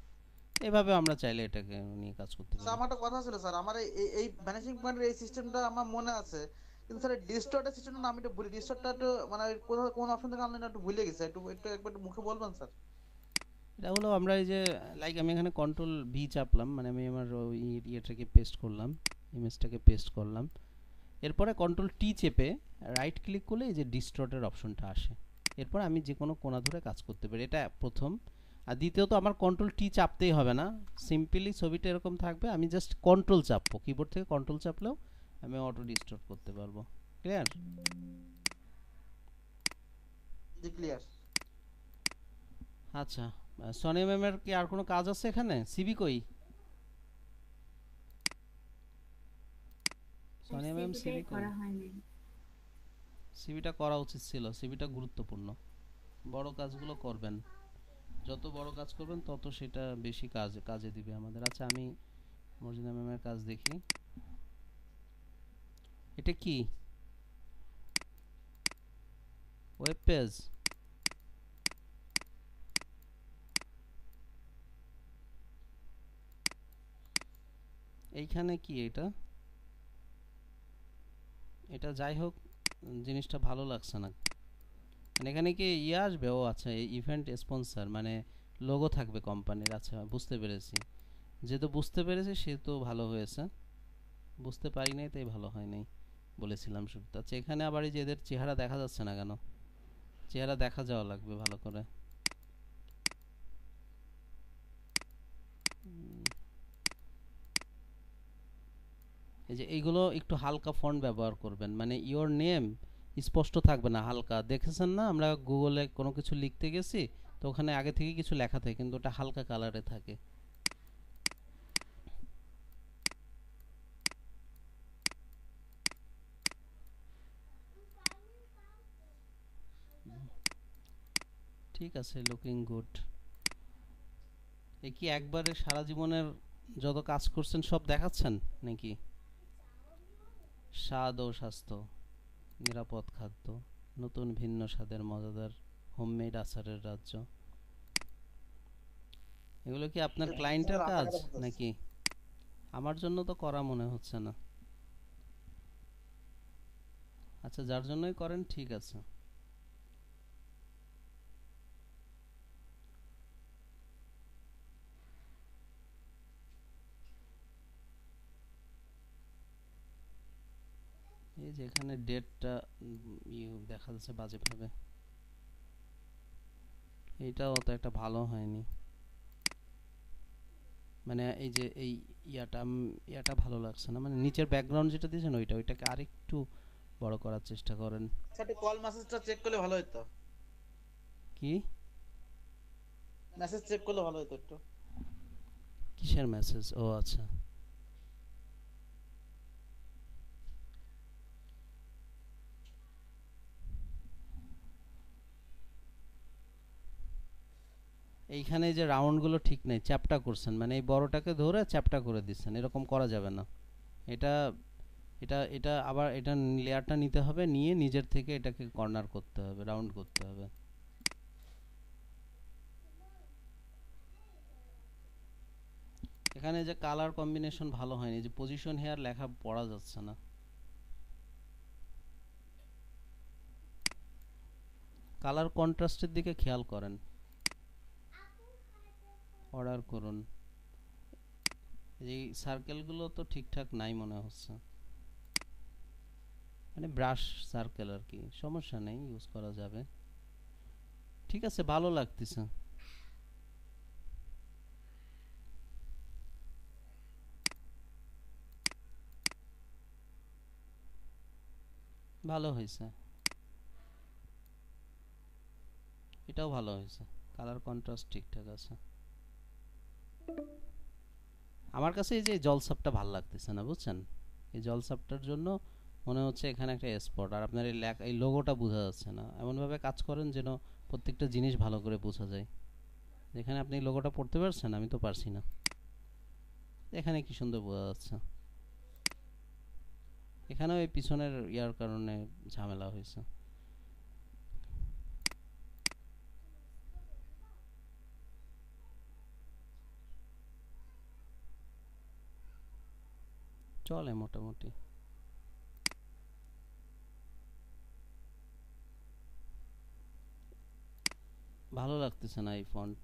এভাবে আমরা চাইলে এটাকে নিয়ে কাজ করতে স্যার পারি। আমার একটা কথা ছিল স্যার, আমার এই ভ্যানিশিং পয়েন্টের এই সিস্টেমটা আমার মনে আছে, কিন্তু স্যার ডিস্টর্টের সিস্টেমটা আমি একটু ভুলি। ডিস্টর্টটা একটু মানে কোন অপশন থেকে আনলেন একটু ভুলে গেছি, একটু একটু একবার মুখে বলবেন স্যার? এটা হলো আমরা এই যে লাইক আমি এখানে কন্ট্রোল ভি চাপলাম, মানে আমি আমার ওই ইয়েটাকে পেস্ট করলাম, ইমেজটাকে পেস্ট করলাম। এরপরে কন্ট্রোল টি চেপে রাইট ক্লিক করলে এই যে ডিস্টর্টের অপশনটা আসে। এরপর আমি যে কোনো কোণা ধরে কাজ করতে পারি, এটা প্রথম। আর দ্বিতীয়ত আমার কন্ট্রোল টি চাপতেই হবে না, সিম্পলি ছবিটা এরকম থাকবে, আমি জাস্ট কন্ট্রোল চাপবো, কিবোর্ড থেকে কন্ট্রোল চাপলেও আমি অটো ডিস্টর্ট করতে পারবো। ক্লিয়ার? জি ক্লিয়ার। আচ্ছা, সনি ম্যামের কি আর কোনো কাজ আছে এখানে? সিবি কই? সনি ম্যাম সিবি কই? করা হয়নি। সিবিটা করা উচিত ছিল, সিবিটা গুরুত্বপূর্ণ। বড় কাজগুলো করবেন, যত বড় কাজ করবেন তত সেটা বেশি কাজে দিবে আমাদের। আচ্ছা আমি মর্জিনা ম্যামের কাজ দেখি, এটা কি? ওয়েব পেজ, এইখানে কি এটা, এটা যাই হোক জিনিসটা ভালো লাগছে না। মানে এখানে কি ইয়ে আসবে, ও আচ্ছা ইভেন্ট স্পন্সর মানে লোগো থাকবে কোম্পানির, আচ্ছা বুঝতে পেরেছি। যেহেতু বুঝতে পেরেছি সে তো ভালো হয়েছে, বুঝতে পারি নাই তাই ভালো হয় নাই বলেছিলাম শুরুতে। আচ্ছা এখানে আবার এই যে এদের চেহারা দেখা যাচ্ছে না কেন, চেহারা দেখা যাওয়া লাগবে ভালো করে। এই যে এইগুলো একটু হালকা ফন্ট ব্যবহার করবেন, মানে ইওর নেম স্পষ্ট থাকবে না, হালকা। দেখেছেন না আমরা গুগলে কোনো কিছু লিখতে গেছি তো ওখানে আগে থেকে কিছু লেখা থাকে কিন্তু ওটা হালকা কালারে থাকে। ঠিক আছে, লুকিং গুড। এ কি একবারে সারা জীবনের যত কাজ করছেন সব দেখাচ্ছেন নাকি? স্বাদ ও স্বাস্থ্য, নিরাপদ খাদ্য, নতুন ভিন্ন স্বাদের মজাদার হোমমেড আচারের রাজ্য, এগুলো কি আপনার ক্লায়েন্টের স্যার কাজ আপনার কথা বলতেছি। নাকি? আমার জন্য তো করা মনে হচ্ছে না। আচ্ছা যার জন্যই করেন ঠিক আছে। এই যে এখানে ডেটটা দেখা যাচ্ছে বাজেভাবে, এইটাও তো একটা ভালো হয়নি। মানে এই যে এই ইয়াটা ভালো লাগছে না, মানে নিচের ব্যাকগ্রাউন্ড যেটা দিয়েছেন ওইটাকে আরেকটু বড় করার চেষ্টা করেন। স্যার একটু কল মেসেজটা চেক করলে ভালো হতো, কি মেসেজ চেক করলে ভালো হতো একটু। কিসের মেসেজ? ও আচ্ছা, এইখানে যে রাউন্ডগুলো ঠিক নেই, চ্যাপটা করছেন, মানে এই বড়টাকে ধরে চ্যাপটা করে দিচ্ছেন, এরকম করা যাবে না। এটা এটা এটা আবার এটা লেয়ারটা নিতে হবে, নিয়ে নিজের থেকে এটাকে কর্নার করতে হবে, রাউন্ড করতে হবে। এখানে যে কালার কম্বিনেশন ভালো হয়নি, যে পজিশন হেয়ার লেখা পড়া যাচ্ছে না। কালার কন্ট্রাস্টের দিকে খেয়াল করেন, অর্ডার করুন। এই সার্কেলগুলো তো ঠিকঠাক নাই মনে হচ্ছে, মানে ব্রাশ সার্কেল আর কি, সমস্যা নেই, ইউজ করা যাবে। ঠিক আছে, ভালো লাগতেছে। ভালো হয়েছে, এটাও ভালো হয়েছে, কালার কন্ট্রাস্ট ঠিকঠাক আছে। আমার কাছে এই যে জলসাপটা ভালো লাগতেছে না, বুঝছেন? এই জলসাপটার জন্য মনে হচ্ছে এখানে একটা স্পট, আর আপনার এই লোগোটা বোঝা যাচ্ছে না। এমনভাবে কাজ করেন যেন প্রত্যেকটা জিনিস ভালো করে বোঝা যায়। যেখানে আপনি লোগোটা পড়তে পারছেন, আমি তো পারছি না। এখানে কি সুন্দর বোঝা যাচ্ছে। এখানেও এই পিছনের ইয়ার কারণে ঝামেলা হয়েছে। চলে মোটামুটি। ভালো লাগতেছে না এই ফন্ট।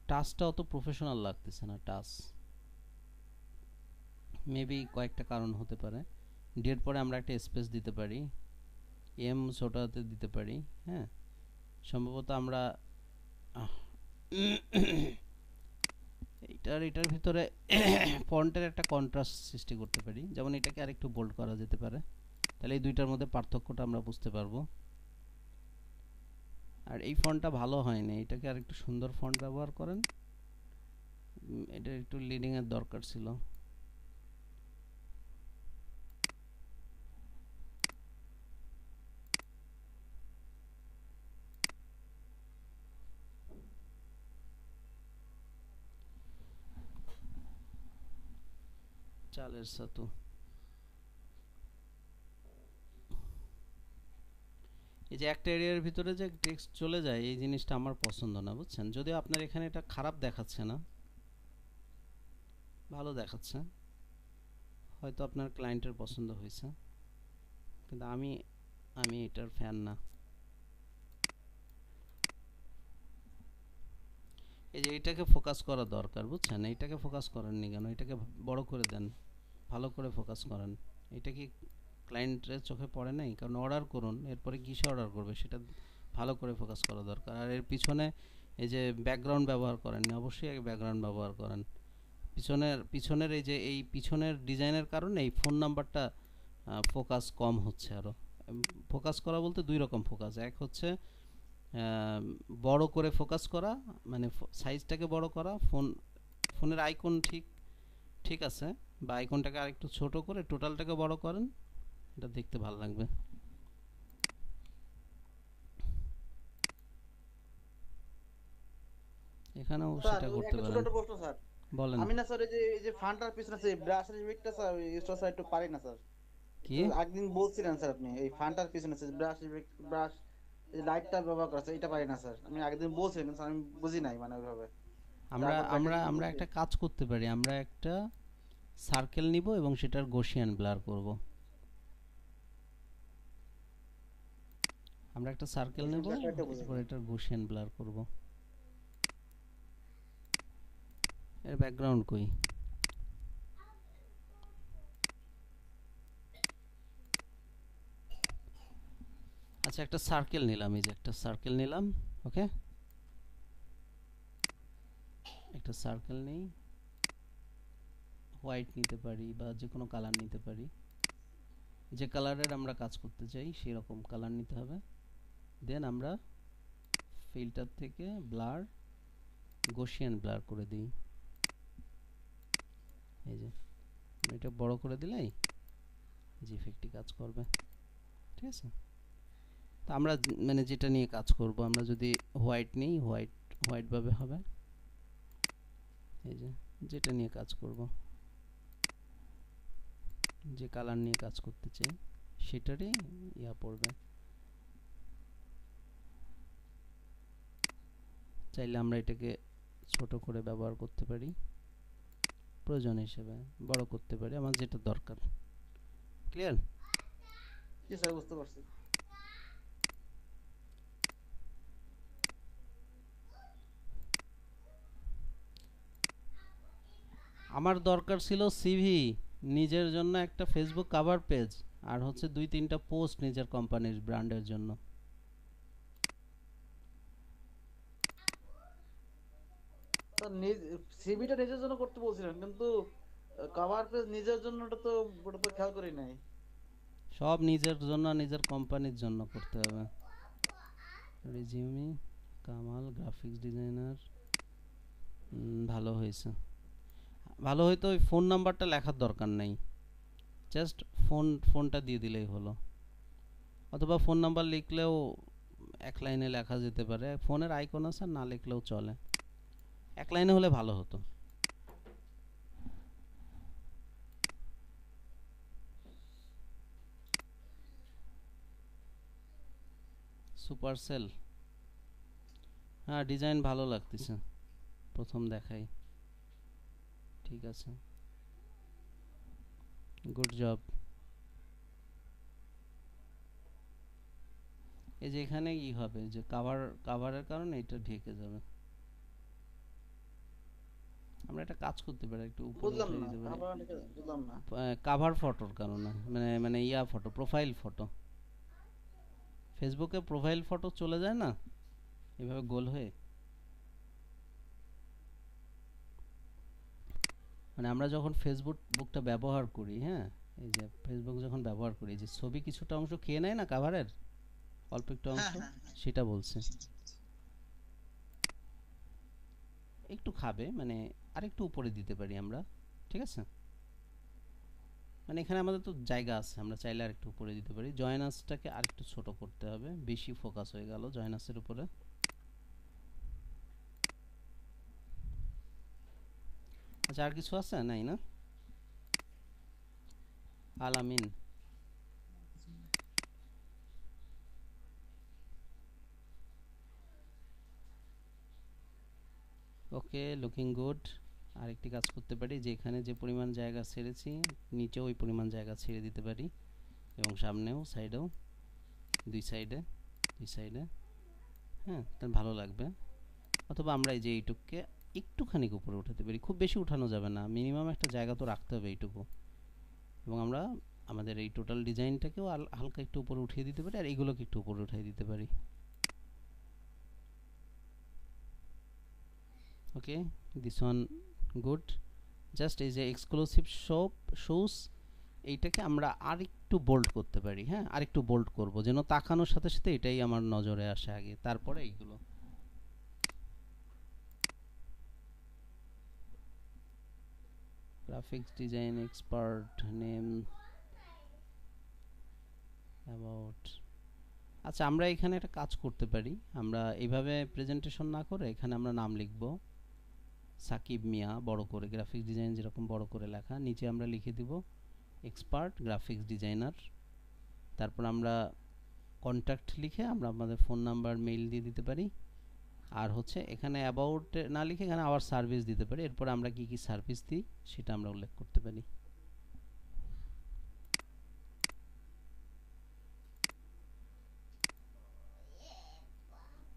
টাচটা অত প্রফেশনাল লাগতেছে না, টাচ। মেবি কয়েকটা কারণ হতে পারে। ডের পরে আমরা একটা স্পেস দিতে পারি, এম ছোটাতে দিতে পারি। হ্যাঁ, সম্ভবত আমরা এটার ভিতরে ফন্টের একটা কন্ট্রাস্ট সৃষ্টি করতে পারি, যেমন এটাকে আরেকটু বোল্ড করা যেতে পারে, তাহলে এই দুইটার মধ্যে পার্থক্যটা আমরা বুঝতে পারবো। আর এই ফন্টটা ভালো হয়নি, এটাকে আরেকটু সুন্দর ফন্ট ব্যবহার করেন। এটা একটু লিডিং এর দরকার ছিল। চালের সাতু এই যে একটা এরিয়ার ভিতরে যে টেক্সট চলে যায় এই জিনিসটা আমার পছন্দ না, বুঝছেন? যদিও আপনার এখানে এটা খারাপ দেখাচ্ছে না, ভালো দেখাচ্ছে, হয়তো আপনার ক্লায়েন্টের পছন্দ হয়েছে, কিন্তু আমি আমি এটার ফ্যান না। এই যে এটাকে ফোকাস করা দরকার, বুঝছেন? এইটাকে ফোকাস করেননি কেন? এটাকে বড় করে দেন, ভালো করে ফোকাস করেন। এটা কি ক্লায়েন্টের চোখে পড়ে নাই? কারণ অর্ডার করুন, এরপরে কিসে অর্ডার করবে সেটা ভালো করে ফোকাস করা দরকার। আর এর পিছনে এই যে ব্যাকগ্রাউন্ড ব্যবহার করেননি, অবশ্যই আগে ব্যাকগ্রাউন্ড ব্যবহার করেন। পিছনের এই যে এই পিছনের ডিজাইনের কারণে এই ফোন নাম্বারটা ফোকাস কম হচ্ছে। আরও ফোকাস করা বলতে দুই রকম ফোকাস, এক হচ্ছে বড় করে ফোকাস করা, মানে সাইজটাকে বড় করা, ফোনের আইকন ঠিক ঠিক আছে, বা আইকনটাকে আরেকটু ছোট করে টোটালটাকে বড় করেন, এটা দেখতে ভালো লাগবে। এখানেও স্যার সেটা ওই করতে একটা ছোট পারেন। একটা প্রশ্ন স্যার, বলেন। আমি না স্যার এই যে ফান্টার পিছনে আছে ব্রাশের ইফেক্টটা স্যার ইউজ স্যার একটু পারি না স্যার। কি? একটু একদিন বলছিলেন স্যার আপনি এই ফান্টার পিছনে আছে ব্রাশ ইফেক্ট, ব্রাশ এই লাইটটা ব্যবহার করা স্যার, এটা পারি না স্যার। আমি একদিন বলছিলেন কিন্তু স্যার আমি বুঝি নাই মানে ওইভাবে। আমরা তারপর আমরা প্র্যাকটিস আমরা করছি। একটা কাজ করতে পারি, আমরা একটা সার্কেল নিব এবং সেটার গসিয়ান ব্লার করব। আমরা একটা সার্কেল নেব, এটা বুঝি এরপর না। এটার গসিয়ান ব্লার করব। এর ব্যাকগ্রাউন্ড কই? আচ্ছা, একটা সার্কেল নিলাম, এই যে একটা সার্কেল নিলাম। ওকে, একটা সার্কেল নেই, হোয়াইট নিতে পারি বা যে কোনো কালার নিতে পারি, যে কালারের আমরা কাজ করতে চাই সেই রকম কালার নিতে হবে। দেন আমরা ফিল্টার থেকে ব্লার, গসিয়ান ব্লার করে দিই। এই যে এটা বড় করে দিলেই যে ইফেক্টটি কাজ করবে, ঠিক আছে? তো আমরা মানে যেটা নিয়ে কাজ করব, আমরা যদি হোয়াইট নিই, হোয়াইটভাবে হবে। এই যে যেটা নিয়ে কাজ করব, যে কালার নিয়ে কাজ করতে চাই সেটারই ইয়া পড়বে। চাইলে আমরা এটাকে ছোট করে ব্যবহার করতে পারি, প্রয়োজন হিসেবে বড় করতে পারি, আমার যেটা দরকার। ক্লিয়ার? জি স্যার বুঝতে পারছি। আমার দরকার ছিল সিভি, নিজের জন্য একটা ফেসবুক কভার পেজ, আর হচ্ছে 2-3টা পোস্ট নিজের কোম্পানির ব্র্যান্ডের জন্য। স্যার সিভিটা নিজের জন্য করতে বলছিলেন কিন্তু কভার পেজ নিজের জন্য ওটা তো খেয়াল করি নাই। সব নিজের জন্য, নিজের কোম্পানির জন্য করতে হবে। রিজিউমি, কামাল গ্রাফিক্স ডিজাইনার, ভালো হয়েছে। ভালো হয়তো ওই ফোন নাম্বারটা লেখার দরকার নেই, জাস্ট ফোনটা দিয়ে দিলেই হলো, অথবা ফোন নাম্বার লিখলেও এক লাইনে লেখা যেতে পারে। ফোনের আইকন আছে, না লিখলেও চলে, এক লাইনে হলে ভালো হতো। সুপারসেল, হ্যাঁ ডিজাইন ভালো লাগতেছে প্রথম দেখাই, ঠিক আছে, গুড জব। এই যে এখানে কি হবে, যে কাভারের কারণে এটা ঢেকে যাবে। আমরা একটা কাজ করতে পারি, একটু উপরে বুঝলাম উঠিয়ে না, দিতে পারি। বুঝলাম না। কাভার ফটোর কারণে, মানে মানে ইয়া ফটো, প্রোফাইল ফটো, ফেসবুকে প্রোফাইল ফটো চলে যায় না এভাবে গোল হয়ে, মানে আমরা যখন ফেসবুকটা ব্যবহার করি, হ্যাঁ, এই যে ফেসবুক যখন ব্যবহার করি, যে ছবি কিছুটা অংশ খেয়ে নেয় না কাভারের, অল্প একটু অংশ, সেটা বলছে। একটু খাবে, মানে আরেকটু উপরে দিতে পারি আমরা, ঠিক আছে? মানে এখানে আমাদের তো জায়গা আছে, আমরা চাইলে আরেকটু উপরে দিতে পারি। জয়নাসটাকে আরেকটু ছোট করতে হবে, বেশি ফোকাস হয়ে গেল জয়নাসের উপরে। আচ্ছা, আর কিছু আছে? নাই না? আলামিন, ওকে, লুকিং গুড। আরেকটি কাজ করতে পারি যে এখানে যে পরিমাণ জায়গা ছেড়েছি নিচেও ওই পরিমাণ জায়গা ছেড়ে দিতে পারি, এবং সামনেও সাইডেও, দুই সাইডে। হ্যাঁ, তাহলে ভালো লাগবে। অথবা আমরা এই যে এইটুকুকে একটুখানি উপরে উঠাতে পারি, খুব বেশি উঠানো যাবে না, মিনিমাম একটা জায়গা তো রাখতে হবে এইটুকু। এবং আমরা আমাদের এই টোটাল ডিজাইনটাকেও হালকা একটু উপরে উঠিয়ে দিতে পারি, আর এইগুলোকে একটু উপরে উঠিয়ে দিতে পারি। ওকে, দিস ওয়ান গুড। জাস্ট এই যে এক্সক্লুসিভ শোস, এইটাকে আমরা আর একটু বোল্ড করতে পারি। হ্যাঁ, আর একটু বোল্ড করব, যেন তাকানোর সাথে সাথে এটাই আমার নজরে আসে আগে, তারপরে এইগুলো। Graphics design expert, name, about. আচ্ছা, আমরা এখানে একটা কাজ করতে পারি, আমরা এইভাবে প্রেজেন্টেশন না করে এখানে আমরা নাম লিখব সাকিব মিয়া, বড় করে, গ্রাফিক্স ডিজাইন যেরকম বড় করে লেখা, নিচে আমরা লিখে দিব এক্সপার্ট গ্রাফিক্স ডিজাইনার। তারপর আমরা কন্ট্যাক্ট লিখে আমরা আমাদের ফোন নাম্বার, মেইল দিয়ে দিতে পারি। আর হচ্ছে এখানে অ্যাবাউট না লিখে এখানে আওয়ার সার্ভিস দিতে পারি। এরপর আমরা কি কি সার্ভিস দিই সেটা আমরা উল্লেখ করতে পারি।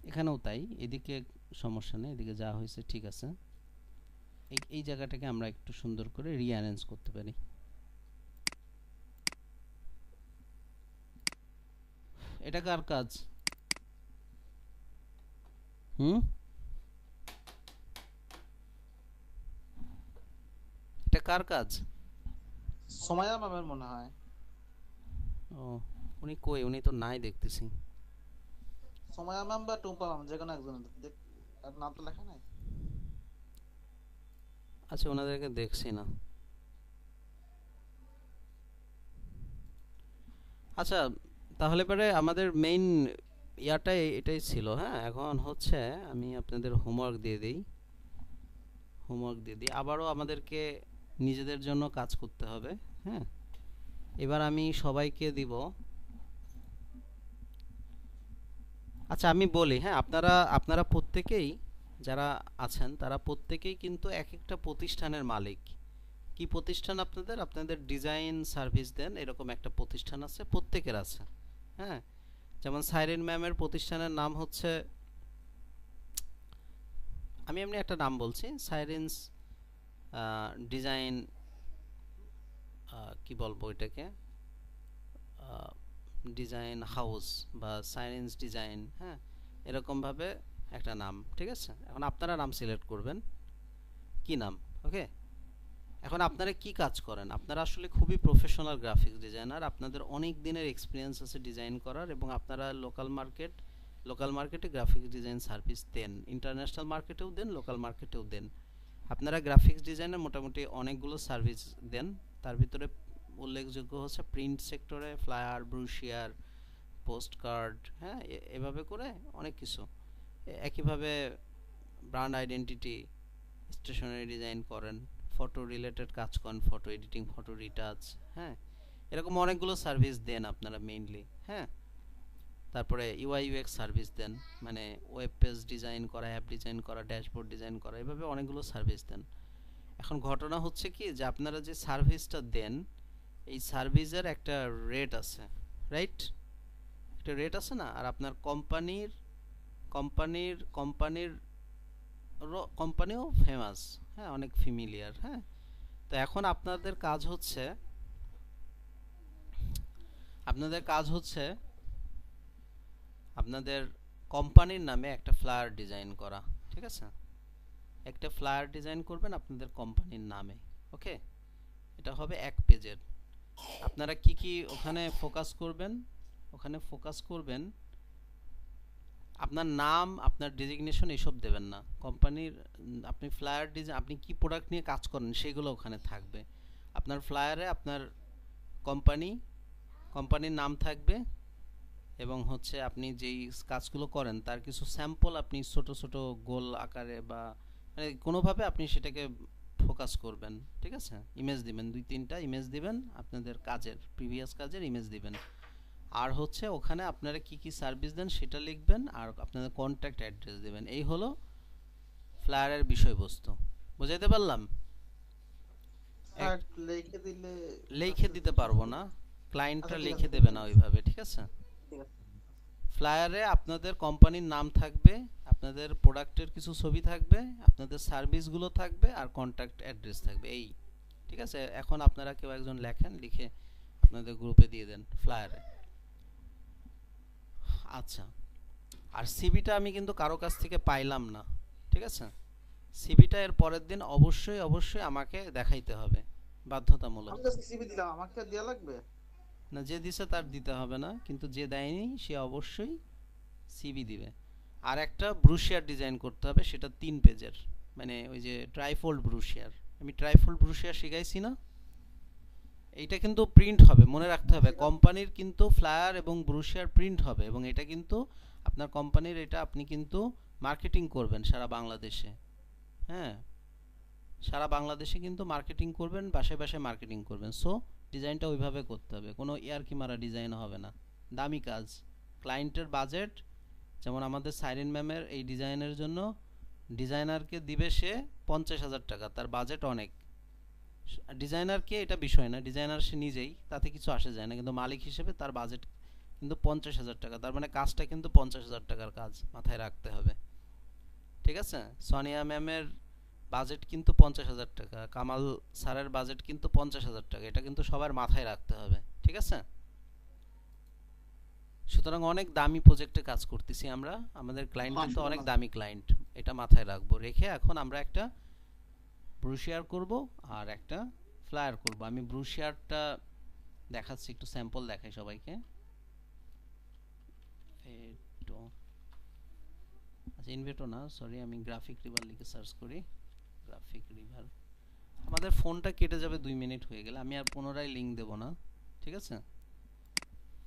এখানেও তাই, এদিকে সমস্যা নেই, এদিকে যা হয়েছে ঠিক আছে। এই জায়গাটাকে আমরা একটু সুন্দর করে রিঅ্যারেঞ্জ করতে পারি। এটা কার কাজ? এটা কার কাজ? সোমায়া ম্যামের মনে হয়। ও, উনি কই? উনি তো নাই দেখতেছি। সোমায়া ম্যাম বা টুম্পা ম্যাম, যে কোনো একজন, আর নাম তো লেখা নাই। আচ্ছা, ওনাদেরকে দেখছি না। আচ্ছা, তাহলে পরে আমাদের মেইন ইয়াটাই এটাই ছিল। হ্যাঁ, এখন হচ্ছে আমি আপনাদের হোমওয়ার্ক দিয়ে দিই। আবারও আমাদেরকে নিজেদের জন্য কাজ করতে হবে। হ্যাঁ, এবার আমি সবাইকে দিব। আচ্ছা, আমি বলি, হ্যাঁ, আপনারা প্রত্যেকেই যারা আছেন তারা প্রত্যেকেই কিন্তু এক একটা প্রতিষ্ঠানের মালিক। কি প্রতিষ্ঠান আপনাদের ডিজাইন সার্ভিস দেন এরকম একটা প্রতিষ্ঠান আছে, প্রত্যেকের আছে। হ্যাঁ, যেমন সাইরেন ম্যামের প্রতিষ্ঠানের নাম হচ্ছে, আমি এমনি একটা নাম বলছি, সাইরেন্স ডিজাইন, কি বলবো এটাকে, ডিজাইন হাউস বা সাইরেন্স ডিজাইন। হ্যাঁ, এরকমভাবে একটা নাম, ঠিক আছে। এখন আপনারা নাম সিলেক্ট করবেন, কি নাম। ওকে, এখন আপনারা কি কাজ করেন? আপনারা আসলে খুবই প্রফেশনাল গ্রাফিক্স ডিজাইনার, আপনাদের অনেক দিনের এক্সপিরিয়েন্স আছে ডিজাইন করার, এবং আপনারা লোকাল মার্কেটে গ্রাফিক্স ডিজাইন সার্ভিস দেন, ইন্টারন্যাশনাল মার্কেটেও দেন, লোকাল মার্কেটেও দেন। আপনারা গ্রাফিক্স ডিজাইনের মোটামুটি অনেকগুলো সার্ভিস দেন, তার ভিতরে উল্লেখযোগ্য হচ্ছে প্রিন্ট সেক্টরে ফ্লায়ার, ব্রুশিয়ার, পোস্ট কার্ড, হ্যাঁ, এভাবে করে অনেক কিছু। একইভাবে ব্র্যান্ড আইডেন্টিটি, স্টেশনারি ডিজাইন করেন, ফটো রিলেটেড কাজ করেন, ফটো এডিটিং, ফটো রিটাচ, হ্যাঁ, এরকম অনেকগুলো সার্ভিস দেন আপনারা মেইনলি। হ্যাঁ, তারপরে ইউআই ইউএক্স সার্ভিস দেন, মানে ওয়েব পেজ ডিজাইন করা, অ্যাপ ডিজাইন করা, ড্যাশবোর্ড ডিজাইন করা, এভাবে অনেকগুলো সার্ভিস দেন। এখন ঘটনা হচ্ছে কি, যে আপনারা যে সার্ভিসটা দেন এই সার্ভিসের একটা রেট আছে, রাইট? একটা রেট আছে না? আর আপনার কোম্পানিও ফেমাস, হ্যাঁ, অনেক ফ্যামিলিয়ার। হ্যাঁ, তো এখন আপনাদের কাজ হচ্ছে আপনাদের কোম্পানির নামে একটা ফ্লায়ার ডিজাইন করা, ঠিক আছে? একটা ফ্লায়ার ডিজাইন করবেন আপনাদের কোম্পানির নামে। ওকে, এটা হবে এক পেজের। আপনারা কি ওখানে ফোকাস করবেন, আপনার নাম, আপনার ডেজিগনেশন এসব দেবেন না। কোম্পানির আপনি ফ্লায়ার ডিজাইন, আপনি কি প্রোডাক্ট নিয়ে কাজ করেন সেগুলো ওখানে থাকবে। আপনার ফ্লায়ারে আপনার কোম্পানির নাম থাকবে, এবং হচ্ছে আপনি যেই কাজগুলো করেন তার কিছু স্যাম্পল আপনি ছোট ছোট গোল আকারে বা মানে কোনোভাবে আপনি সেটাকে ফোকাস করবেন, ঠিক আছে? ইমেজ দিবেন, 2-3টা ইমেজ দিবেন, আপনাদের কাজের প্রিভিয়াস কাজের ইমেজ দিবেন। আর হচ্ছে ওখানে আপনারা কি সার্ভিস দেন সেটা লিখবেন, আর আপনাদের কন্ট্যাক্ট অ্যাড্রেস দেবেন। এই হলো ফ্লায়ারের বিষয়বস্তু বুঝাইতে পারলাম? স্যার লিখে দিলে লিখে দিতে পারবো না, ক্লায়েন্টরা আচ্ছা, ঠিক লিখে আছে, দেবে না ওইভাবে, ঠিক আছে? ঠিক আছে। ফ্লায়ারে আপনাদের কোম্পানির নাম থাকবে, আপনাদের প্রোডাক্টের কিছু ছবি থাকবে, আপনাদের সার্ভিসগুলো থাকবে, আর কন্ট্যাক্ট অ্যাড্রেস থাকবে, এই, ঠিক আছে? এখন আপনারা কেউ একজন লেখেন, লিখে আপনাদের গ্রুপে দিয়ে দেন ফ্লায়ারে। আচ্ছা, আর সিভিটা আমি কিন্তু কারো কাছ থেকে পাইলাম না, ঠিক আছে? সিভিটা এর পরের দিন অবশ্যই অবশ্যই আমাকে দেখাইতে হবে, বাধ্যতামূলক। আমি জাস্ট সিভি দিলাম, আমাকে দেয়া লাগবে? না, যে দিছে তার দিতে হবে না, কিন্তু যে দেয়নি সে অবশ্যই সিভি দিবে। আর একটা ব্রুশিয়ার ডিজাইন করতে হবে, সেটা 3 পেজের, মানে ওই যে ট্রাইফোল্ড ব্রুশিয়ার। আমি ট্রাইফোল্ড ব্রুশিয়ার শিখাইছি না, এইটা কিন্তু প্রিন্ট হবে, মনে রাখতে হবে। কোম্পানির কিন্তু ফ্লায়ার এবং ব্রুশিয়ার প্রিন্ট হবে, এবং এটা কিন্তু আপনার কোম্পানির, এটা আপনি কিন্তু মার্কেটিং করবেন সারা বাংলাদেশে। হ্যাঁ, সারা বাংলাদেশে কিন্তু মার্কেটিং করবেন, বাসায় বাসায় মার্কেটিং করবেন। সো ডিজাইনটা ওইভাবে করতে হবে, কোনো ইয়ারকি মারা ডিজাইন হবে না, দামি কাজ। ক্লায়েন্টের বাজেট, যেমন আমাদের সাইরেন ম্যামের এই ডিজাইনের জন্য ডিজাইনারকে দিবে সে 50,000 টাকা, তার বাজেট অনেক। ডিজাইনারকে এটা বিষয় না, ডিজাইনার সে নিজেই, তাতে কিছু আসে যায় না, কিন্তু মালিক হিসেবে তার বাজেট কিন্তু 50,000 টাকা। তার মানে কাজটা কিন্তু 50,000 টাকার কাজ, মাথায় রাখতে হবে, ঠিক আছে? সোনিয়া ম্যামের বাজেট কিন্তু 50,000 টাকা, কামাল স্যারের বাজেট কিন্তু 50,000 টাকা, এটা কিন্তু সবার মাথায় রাখতে হবে, ঠিক আছে? সুতরাং অনেক দামি প্রজেক্টে কাজ করতেছি আমরা, আমাদের ক্লায়েন্ট কিন্তু অনেক দামি ক্লায়েন্ট, এটা মাথায় রাখবো। রেখে এখন আমরা একটা ব্রুশিয়ার করব আর একটা ফ্লায়ার করব। আমি ব্রুশিয়ারটা দেখাচ্ছি, একটু স্যাম্পল দেখাই সবাইকে। আচ্ছা, ইনভেটো না, সরি, আমি গ্রাফিক রিভার লিখে সার্চ করি। Graphic river. আমাদের ফোনটা কেটে যাবে 2 মিনিট হয়ে গেলে, আমি আর পুনরায় লিংক দেব না, ঠিক আছে?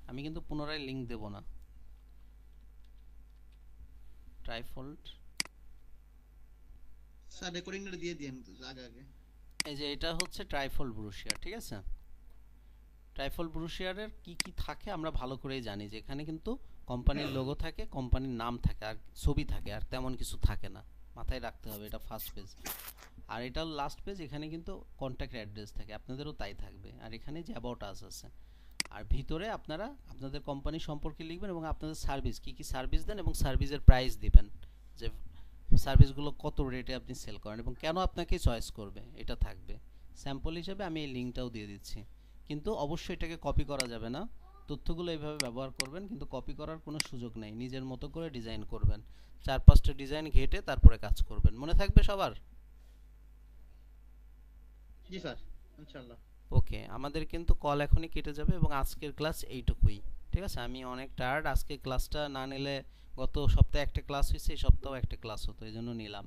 আমি কিন্তু পুনরায় লিংক দেব না। ট্রাইফোল্ড, স্যার রেকর্ডিংটা দিয়ে দিন আগে আগে। এই যে এটা হচ্ছে ট্রাইফোল্ড ব্রুশিয়ার, ঠিক আছে? ট্রাইফোল্ড ব্রুশিয়ারের কি কি থাকে আমরা ভালো করেই জানি, যে এখানে কিন্তু কোম্পানির লোগো থাকে, কোম্পানির নাম থাকে, আর ছবি থাকে, আর তেমন কিছু থাকে না, মাথায় রাখতে হবে। এটা ফার্স্ট পেজ, আর এটা লাস্ট পেজ। এখানে কিন্তু কন্ট্যাক্ট অ্যাড্রেস থাকে, আপনাদেরও তাই থাকবে, আর এখানে যে অ্যাবাউট আস আছে। আর ভিতরে আপনারা আপনাদের কোম্পানি সম্পর্কে লিখবেন, এবং আপনাদের সার্ভিস কি কি সার্ভিস দেন, এবং সার্ভিসের প্রাইস দিবেন, যে সার্ভিসগুলো কত রেটে আপনি সেল করেন এবং কেন আপনাকে চয়েস করবে, এটা থাকবে। স্যাম্পল হিসেবে আমি এই লিঙ্কটাও দিয়ে দিচ্ছি, কিন্তু অবশ্যই এটাকে কপি করা যাবে না। তথ্যগুলো এইভাবে ব্যবহার করবেন, কিন্তু কপি করার কোনো সুযোগ নেই, নিজের মতো করে ডিজাইন করবেন। 4-5টা ডিজাইন ঘেটে তারপরে কাজ করবেন, মনে থাকবে সবার? জি স্যার, ইনশাআল্লাহ। ওকে, আমাদের কিন্তু কল এখনই কেটে যাবে, এবং আজকের ক্লাস এইটুকুই, ঠিক আছে? আমি অনেক টায়ার্ড, আজকে ক্লাসটা না নিলে গত সপ্তাহে একটা ক্লাস হয়েছে, এই সপ্তাহেও একটা ক্লাস হতো, এই জন্য নিলাম।